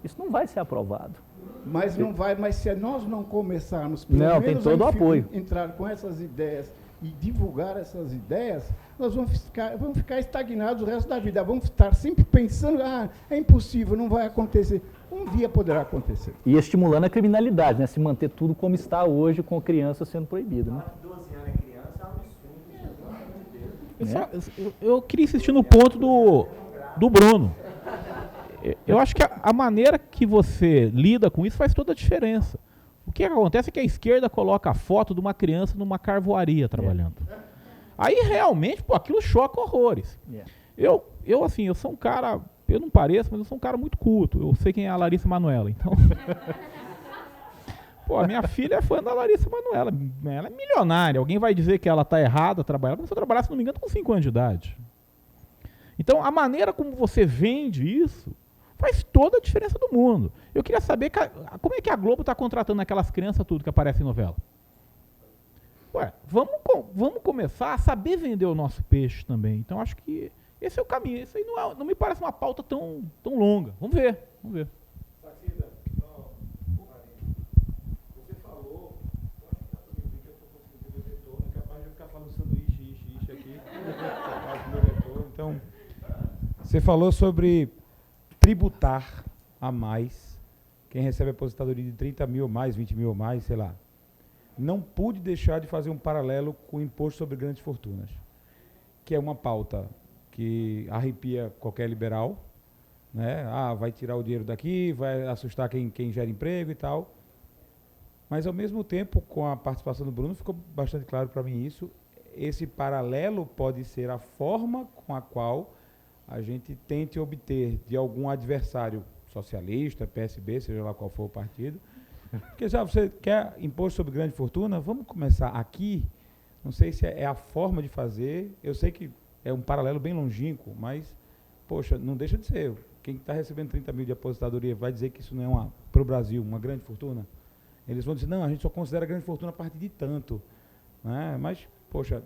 F: isso não vai ser aprovado.
C: Mas não vai, mas se nós não começarmos,
F: pelo menos, tem todo o apoio,
C: entrar com essas ideias e divulgar essas ideias, nós vamos ficar estagnados o resto da vida. Vamos estar sempre pensando, é impossível, não vai acontecer. Um dia poderá acontecer.
F: E estimulando a criminalidade, né? Se manter tudo como está hoje, com criança sendo proibida. Né?
L: 12 anos é criança, é um absurdo.
E: Eu queria insistir no ponto do Bruno. Eu acho que a maneira que você lida com isso faz toda a diferença. O que acontece é que a esquerda coloca a foto de uma criança numa carvoaria trabalhando. Aí realmente, aquilo choca horrores. Eu sou um cara, eu não pareço, mas eu sou um cara muito culto. Eu sei quem é a Larissa Manoela, então... a minha filha é fã da Larissa Manoela. Ela é milionária. Alguém vai dizer que ela está errada trabalhando? Se eu trabalhar, se não me engano, com 5 anos de idade. Então, a maneira como você vende isso faz toda a diferença do mundo. Eu queria saber como é que a Globo está contratando aquelas crianças tudo que aparece em novela. Vamos começar a saber vender o nosso peixe também. Então, acho que esse é o caminho. Isso aí não me parece uma pauta tão longa. Vamos ver.
M: Sacida, você falou, eu acho que está fazendo vídeo, eu estou conseguindo ver retorno, é capaz de eu ficar falando sanduíche aqui, Então, você falou sobre tributar a mais quem recebe aposentadoria de 30 mil ou mais, 20 mil ou mais, sei lá. Não pude deixar de fazer um paralelo com o imposto sobre grandes fortunas, que é uma pauta que arrepia qualquer liberal, né? Vai tirar o dinheiro daqui, vai assustar quem gera emprego e tal. Mas, ao mesmo tempo, com a participação do Bruno, ficou bastante claro para mim isso. Esse paralelo pode ser a forma com a qual a gente tente obter de algum adversário socialista, PSB, seja lá qual for o partido. Porque já você quer imposto sobre grande fortuna? Vamos começar aqui. Não sei se é a forma de fazer. Eu sei que é um paralelo bem longínquo, mas poxa, não deixa de ser. Quem está recebendo 30 mil de aposentadoria vai dizer que isso não é para o Brasil uma grande fortuna? Eles vão dizer, não, a gente só considera grande fortuna a partir de tanto. Né? Mas, poxa,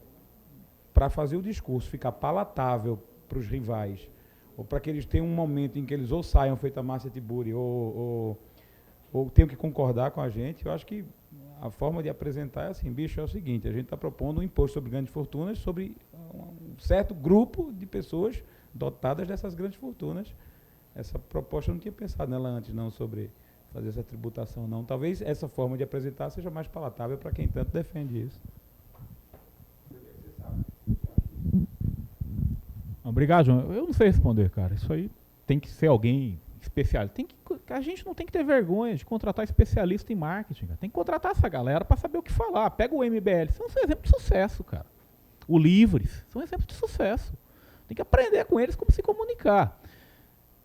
M: para fazer o discurso ficar palatável para os rivais, ou para que eles tenham um momento em que eles ou saiam feito a Márcia Tiburi, ou tenham que concordar com a gente, eu acho que a forma de apresentar é assim, bicho, é o seguinte, a gente está propondo um imposto sobre grandes fortunas, sobre um certo grupo de pessoas dotadas dessas grandes fortunas. Essa proposta eu não tinha pensado nela antes, não, sobre fazer essa tributação, não. Talvez essa forma de apresentar seja mais palatável para quem tanto defende isso.
E: Obrigado, João. Eu não sei responder, cara. Isso aí tem que ser alguém especialista. A gente não tem que ter vergonha de contratar especialista em marketing, cara. Tem que contratar essa galera para saber o que falar. Pega o MBL, são um exemplo de sucesso, cara. O Livres, são exemplos de sucesso. Tem que aprender com eles como se comunicar.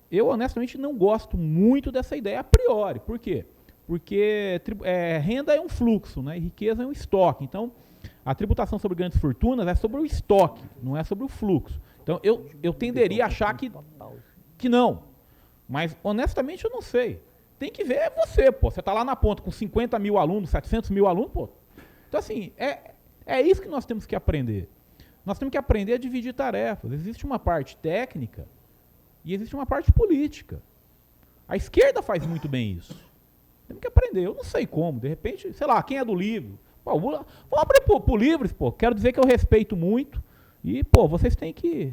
E: Eu, honestamente, não gosto muito dessa ideia a priori. Por quê? Porque renda é um fluxo, né? E riqueza é um estoque. Então, a tributação sobre grandes fortunas é sobre o estoque, não é sobre o fluxo. Então, eu tenderia a achar que não. Mas, honestamente, eu não sei. Tem que ver você, pô. Você está lá na ponta com 50 mil alunos, 700 mil alunos, pô. Então, assim, é isso que nós temos que aprender. Nós temos que aprender a dividir tarefas. Existe uma parte técnica e existe uma parte política. A esquerda faz muito bem isso. Temos que aprender. Eu não sei como. De repente, sei lá, quem é do livro? Pô, vou abrir pro Livres, pô. Quero dizer que eu respeito muito. E, pô, vocês têm que...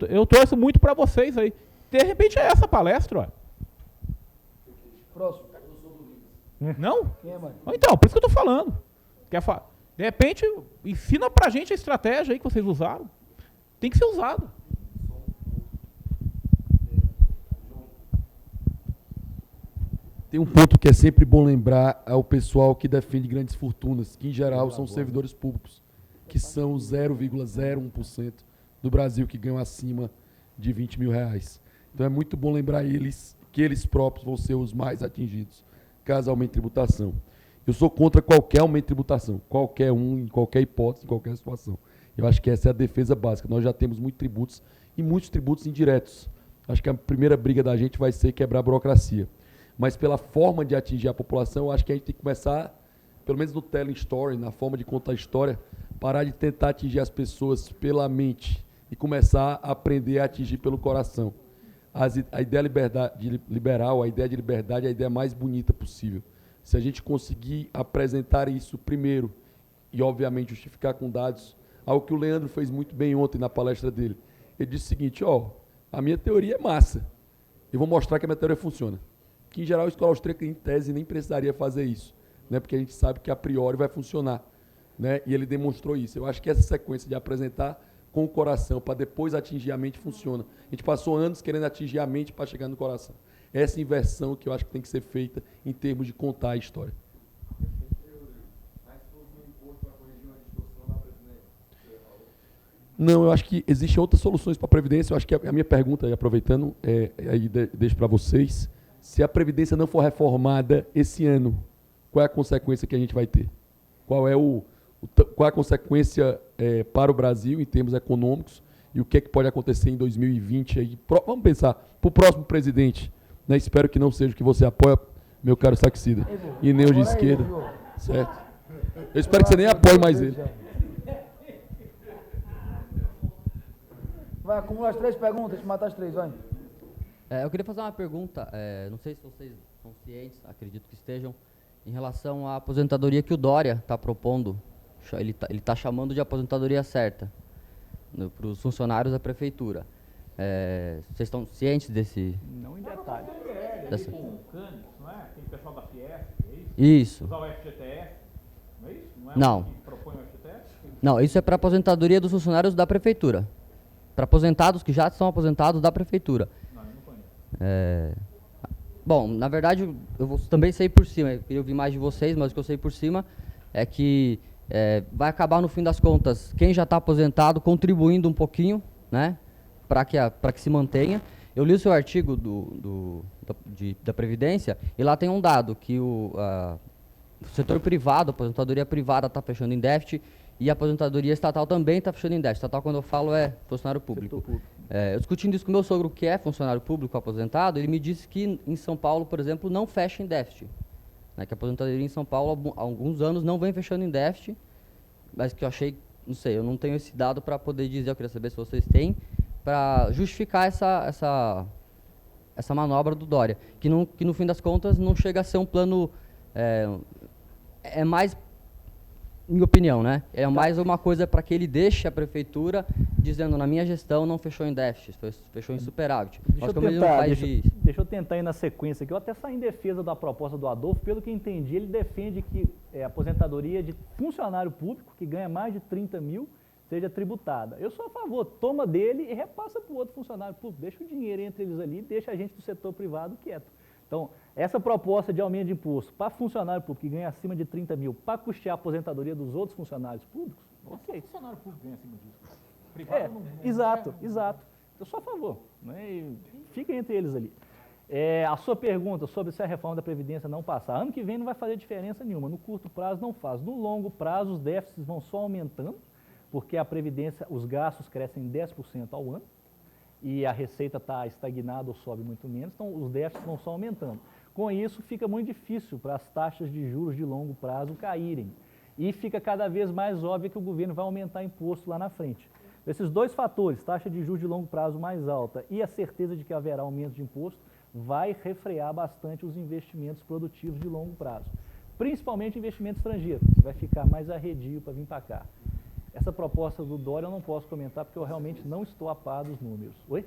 E: Eu torço muito para vocês aí. De repente é essa palestra, ó.
B: Próximo.
E: Não?
B: Quem é, mano?
E: Então, por isso que eu tô falando. De repente, ensina pra gente a estratégia aí que vocês usaram. Tem que ser usado.
N: Tem um ponto que é sempre bom lembrar ao pessoal que defende grandes fortunas, que em geral são servidores públicos, que são 0,01% do Brasil que ganham acima de 20 mil reais. Então é muito bom lembrar eles que eles próprios vão ser os mais atingidos, caso aumente tributação. Eu sou contra qualquer aumento de tributação, qualquer um, em qualquer hipótese, em qualquer situação. Eu acho que essa é a defesa básica. Nós já temos muitos tributos e muitos tributos indiretos. Acho que a primeira briga da gente vai ser quebrar a burocracia. Mas pela forma de atingir a população, eu acho que a gente tem que começar, pelo menos no telling story, na forma de contar a história, parar de tentar atingir as pessoas pela mente e começar a aprender a atingir pelo coração. A ideia liberal, a ideia de liberdade é a ideia mais bonita possível. Se a gente conseguir apresentar isso primeiro e, obviamente, justificar com dados, algo que o Leandro fez muito bem ontem na palestra dele. Ele disse o seguinte, a minha teoria é massa. Eu vou mostrar que a minha teoria funciona. Que, em geral, a escola austríaca, em tese, nem precisaria fazer isso, né? Porque a gente sabe que, a priori, vai funcionar. Né? E ele demonstrou isso. Eu acho que essa sequência de apresentar com o coração para depois atingir a mente funciona. A gente passou anos querendo atingir a mente para chegar no coração. Essa inversão que eu acho que tem que ser feita em termos de contar a história. Não, eu acho que existem outras soluções para a Previdência. Eu acho que a minha pergunta, aproveitando, aí deixo para vocês, se a Previdência não for reformada esse ano, qual é a consequência que a gente vai ter? Qual é a consequência para o Brasil em termos econômicos e o que é que pode acontecer em 2020? Aí, vamos pensar, para o próximo presidente, né? Espero que não seja o que você apoia, meu caro Saxida, e nem o de esquerda, certo? Eu espero que você nem apoie mais ele.
B: Vai, acumula as 3 perguntas, matar as 3, vai.
O: Eu queria fazer uma pergunta, não sei se vocês estão cientes, acredito que estejam, em relação à aposentadoria que o Dória está propondo. Ele está chamando de aposentadoria certa para os funcionários da prefeitura. Vocês estão cientes desse...
E: Não em detalhe.
O: Dessa...
E: Não é? Tem pessoal da Fiesp, é isso?
O: Isso.
E: Usar o FGTS, não é isso?
O: Não.
E: O que propõe o FGTS?
O: Não, isso é para aposentadoria dos funcionários da prefeitura. Para aposentados que já são aposentados da prefeitura.
E: Não, eu não conheço.
O: Bom, na verdade, também sei por cima. Eu queria ouvir mais de vocês, mas o que eu sei por cima é que vai acabar, no fim das contas, quem já está aposentado contribuindo um pouquinho, né, para que se mantenha. Eu li o seu artigo da Previdência e lá tem um dado que o setor privado, a aposentadoria privada está fechando em déficit e a aposentadoria estatal também está fechando em déficit. Estatal, quando eu falo, é funcionário público. Eu discutindo isso com meu sogro, que é funcionário público aposentado, ele me disse que em São Paulo, por exemplo, não fecha em déficit. Né, que a aposentadoria em São Paulo, há alguns anos, não vem fechando em déficit, mas que eu achei, não sei, eu não tenho esse dado para poder dizer, eu queria saber se vocês têm, para justificar essa manobra do Dória, que no fim das contas não chega a ser um plano, é mais, minha opinião, né? É mais uma coisa para que ele deixe a prefeitura dizendo, na minha gestão não fechou em déficit, fechou em superávit.
F: Deixa eu tentar ir na sequência aqui. Eu até saí em defesa da proposta do Adolfo. Pelo que entendi, ele defende que a aposentadoria de funcionário público, que ganha mais de 30 mil, seja tributada. Eu sou a favor, toma dele e repassa para o outro funcionário público. Deixa o dinheiro entre eles ali, deixa a gente do setor privado quieto. Então, essa proposta de aumento de imposto para funcionário público que ganha acima de 30 mil, para custear a aposentadoria dos outros funcionários públicos, ok.
E: Funcionário público ganha acima disso. Privado não.
F: Exato. Eu sou a favor. Né? E fica entre eles ali. A sua pergunta sobre se a reforma da Previdência não passar, ano que vem não vai fazer diferença nenhuma. No curto prazo não faz. No longo prazo os déficits vão só aumentando, porque a Previdência, os gastos crescem 10% ao ano, e a receita está estagnada ou sobe muito menos, então os déficits vão só aumentando. Com isso, fica muito difícil para as taxas de juros de longo prazo caírem. E fica cada vez mais óbvio que o governo vai aumentar imposto lá na frente. Esses dois fatores, taxa de juros de longo prazo mais alta e a certeza de que haverá aumento de imposto, vai refrear bastante os investimentos produtivos de longo prazo. Principalmente investimento estrangeiro, que vai ficar mais arredio para vir para cá. Essa proposta do Dória eu não posso comentar porque eu realmente não estou a par dos números. Oi?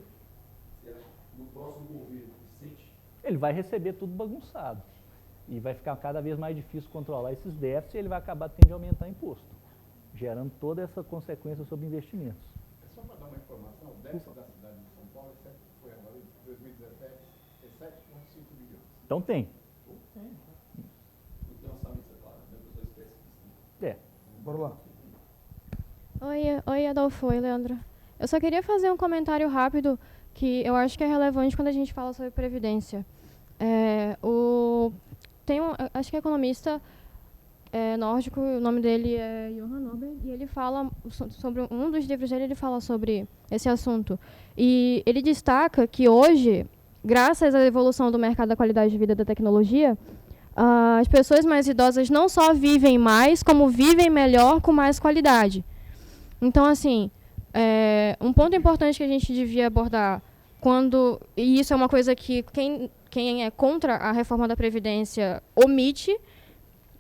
N: No próximo governo,
F: ele vai receber tudo bagunçado. E vai ficar cada vez mais difícil controlar esses déficits e ele vai acabar tendo de aumentar imposto, gerando toda essa consequência sobre investimentos.
C: Só para dar uma informação, o déficit da cidade de São Paulo foi agora em 2017, é 7,5 bilhões.
F: Então tem.
C: Não tem orçamento separado, né? As pessoas esquecem disso.
B: Bora lá.
G: Oi, Adolfo. Oi, Leandro. Eu só queria fazer um comentário rápido que eu acho que é relevante quando a gente fala sobre previdência. Acho que é economista nórdico, o nome dele é Johan Norberg, e ele fala sobre um dos livros dele, ele fala sobre esse assunto. E ele destaca que hoje, graças à evolução do mercado da qualidade de vida e da tecnologia, as pessoas mais idosas não só vivem mais, como vivem melhor com mais qualidade. Então, assim, um ponto importante que a gente devia abordar e isso é uma coisa que quem é contra a reforma da Previdência omite,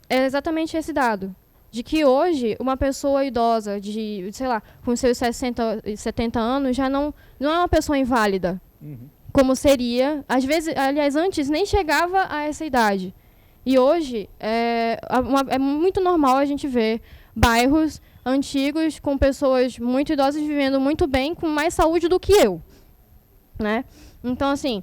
G: é exatamente esse dado. De que hoje, uma pessoa idosa, com seus 60, 70 anos, já não é uma pessoa inválida, como seria. Às vezes, aliás, antes nem chegava a essa idade. E hoje, é muito normal a gente ver bairros antigos com pessoas muito idosas vivendo muito bem, com mais saúde do que eu. Né? Então, assim,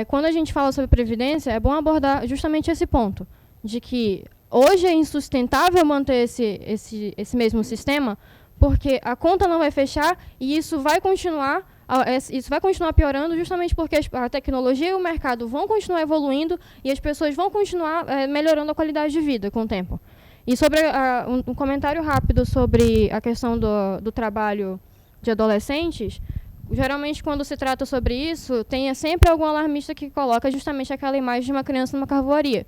G: quando a gente fala sobre previdência, é bom abordar justamente esse ponto, de que hoje é insustentável manter esse mesmo sistema, porque a conta não vai fechar e isso vai continuar piorando justamente porque a tecnologia e o mercado vão continuar evoluindo e as pessoas vão continuar melhorando a qualidade de vida com o tempo. E sobre um comentário rápido sobre a questão do trabalho de adolescentes, geralmente quando se trata sobre isso, tem sempre algum alarmista que coloca justamente aquela imagem de uma criança numa carvoaria.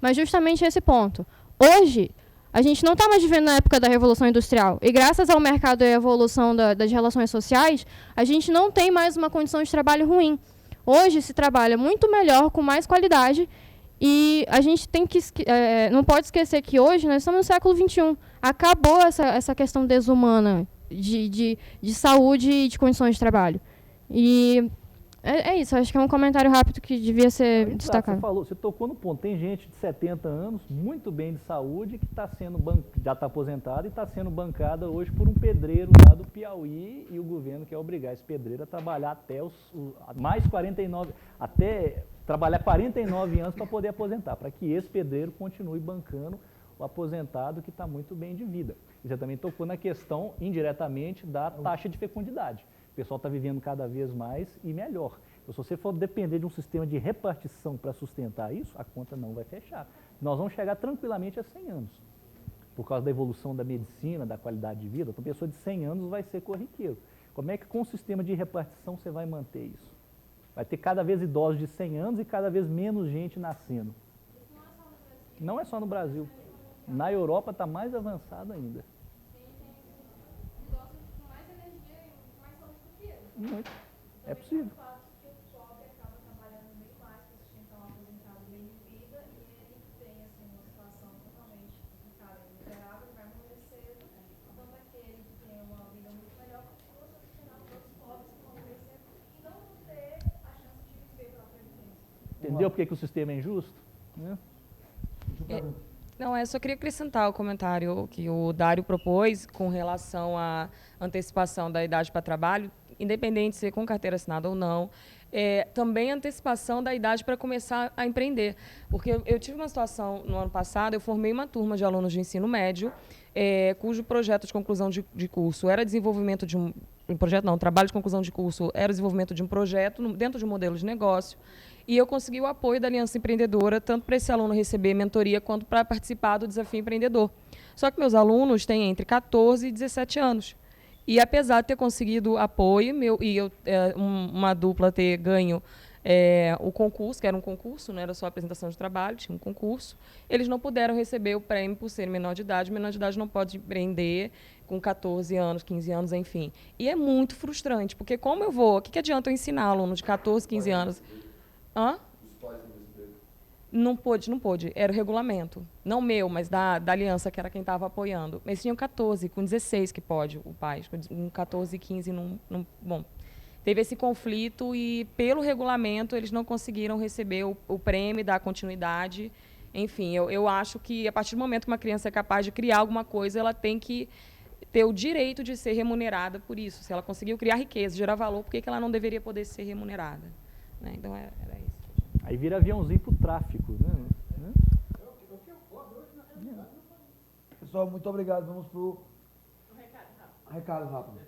G: Mas justamente esse ponto. Hoje, a gente não está mais vivendo na época da Revolução Industrial. E graças ao mercado e à evolução das relações sociais, a gente não tem mais uma condição de trabalho ruim. Hoje se trabalha muito melhor, com mais qualidade, e a gente não pode esquecer que hoje nós estamos no século XXI. Acabou essa questão desumana de saúde e de condições de trabalho. E é isso, acho que é um comentário rápido que devia ser destacado.
F: Você tocou no ponto. Tem gente de 70 anos, muito bem de saúde, que já está aposentada e está sendo bancada hoje por um pedreiro lá do Piauí, e o governo quer obrigar esse pedreiro a trabalhar até trabalhar 49 anos para poder aposentar, para que esse pedreiro continue bancando o aposentado que está muito bem de vida. E você também tocou na questão, indiretamente, da taxa de fecundidade. O pessoal está vivendo cada vez mais e melhor. Então, se você for depender de um sistema de repartição para sustentar isso, a conta não vai fechar. Nós vamos chegar tranquilamente a 100 anos. Por causa da evolução da medicina, da qualidade de vida, uma pessoa de 100 anos vai ser corriqueiro. Como é que com o sistema de repartição você vai manter isso? Vai ter cada vez idosos de 100 anos e cada vez menos gente nascendo. Não é só no Brasil. Na Europa está mais avançado ainda. Muito. É possível. Entendeu por que o sistema é injusto? Né?
J: Não, eu só queria acrescentar o comentário que o Dário propôs com relação à antecipação da idade para trabalho, independente de ser com carteira assinada ou não, também a antecipação da idade para começar a empreender. Porque eu tive uma situação no ano passado, eu formei uma turma de alunos de ensino médio, cujo projeto de conclusão de curso era desenvolvimento de um projeto não, trabalho de conclusão de curso era o desenvolvimento de um projeto dentro de um modelo de negócio. E eu consegui o apoio da Aliança Empreendedora, tanto para esse aluno receber mentoria, quanto para participar do Desafio Empreendedor. Só que meus alunos têm entre 14 e 17 anos. E apesar de ter conseguido apoio, uma dupla ter ganho o concurso, que era um concurso, não era só apresentação de trabalho, tinha um concurso, eles não puderam receber o prêmio por serem menor de idade. Menor de idade não pode empreender com 14 anos, 15 anos, enfim. E é muito frustrante, porque como eu vou, o que adianta eu ensinar aluno de 14, 15 anos... Hã? Não pôde. Era o regulamento. Não meu, mas da aliança, que era quem estava apoiando. Mas tinham 14, com 16 que pode o pai. Com 14 e 15 não... Bom, teve esse conflito e, pelo regulamento, eles não conseguiram receber o prêmio, dar continuidade. Enfim, eu acho que, a partir do momento que uma criança é capaz de criar alguma coisa, ela tem que ter o direito de ser remunerada por isso. Se ela conseguiu criar riqueza, gerar valor, por que ela não deveria poder ser remunerada? Né? Então, era isso.
F: Aí vira aviãozinho para o tráfico. Né?
B: Pessoal, muito obrigado. Vamos para o recado rápido.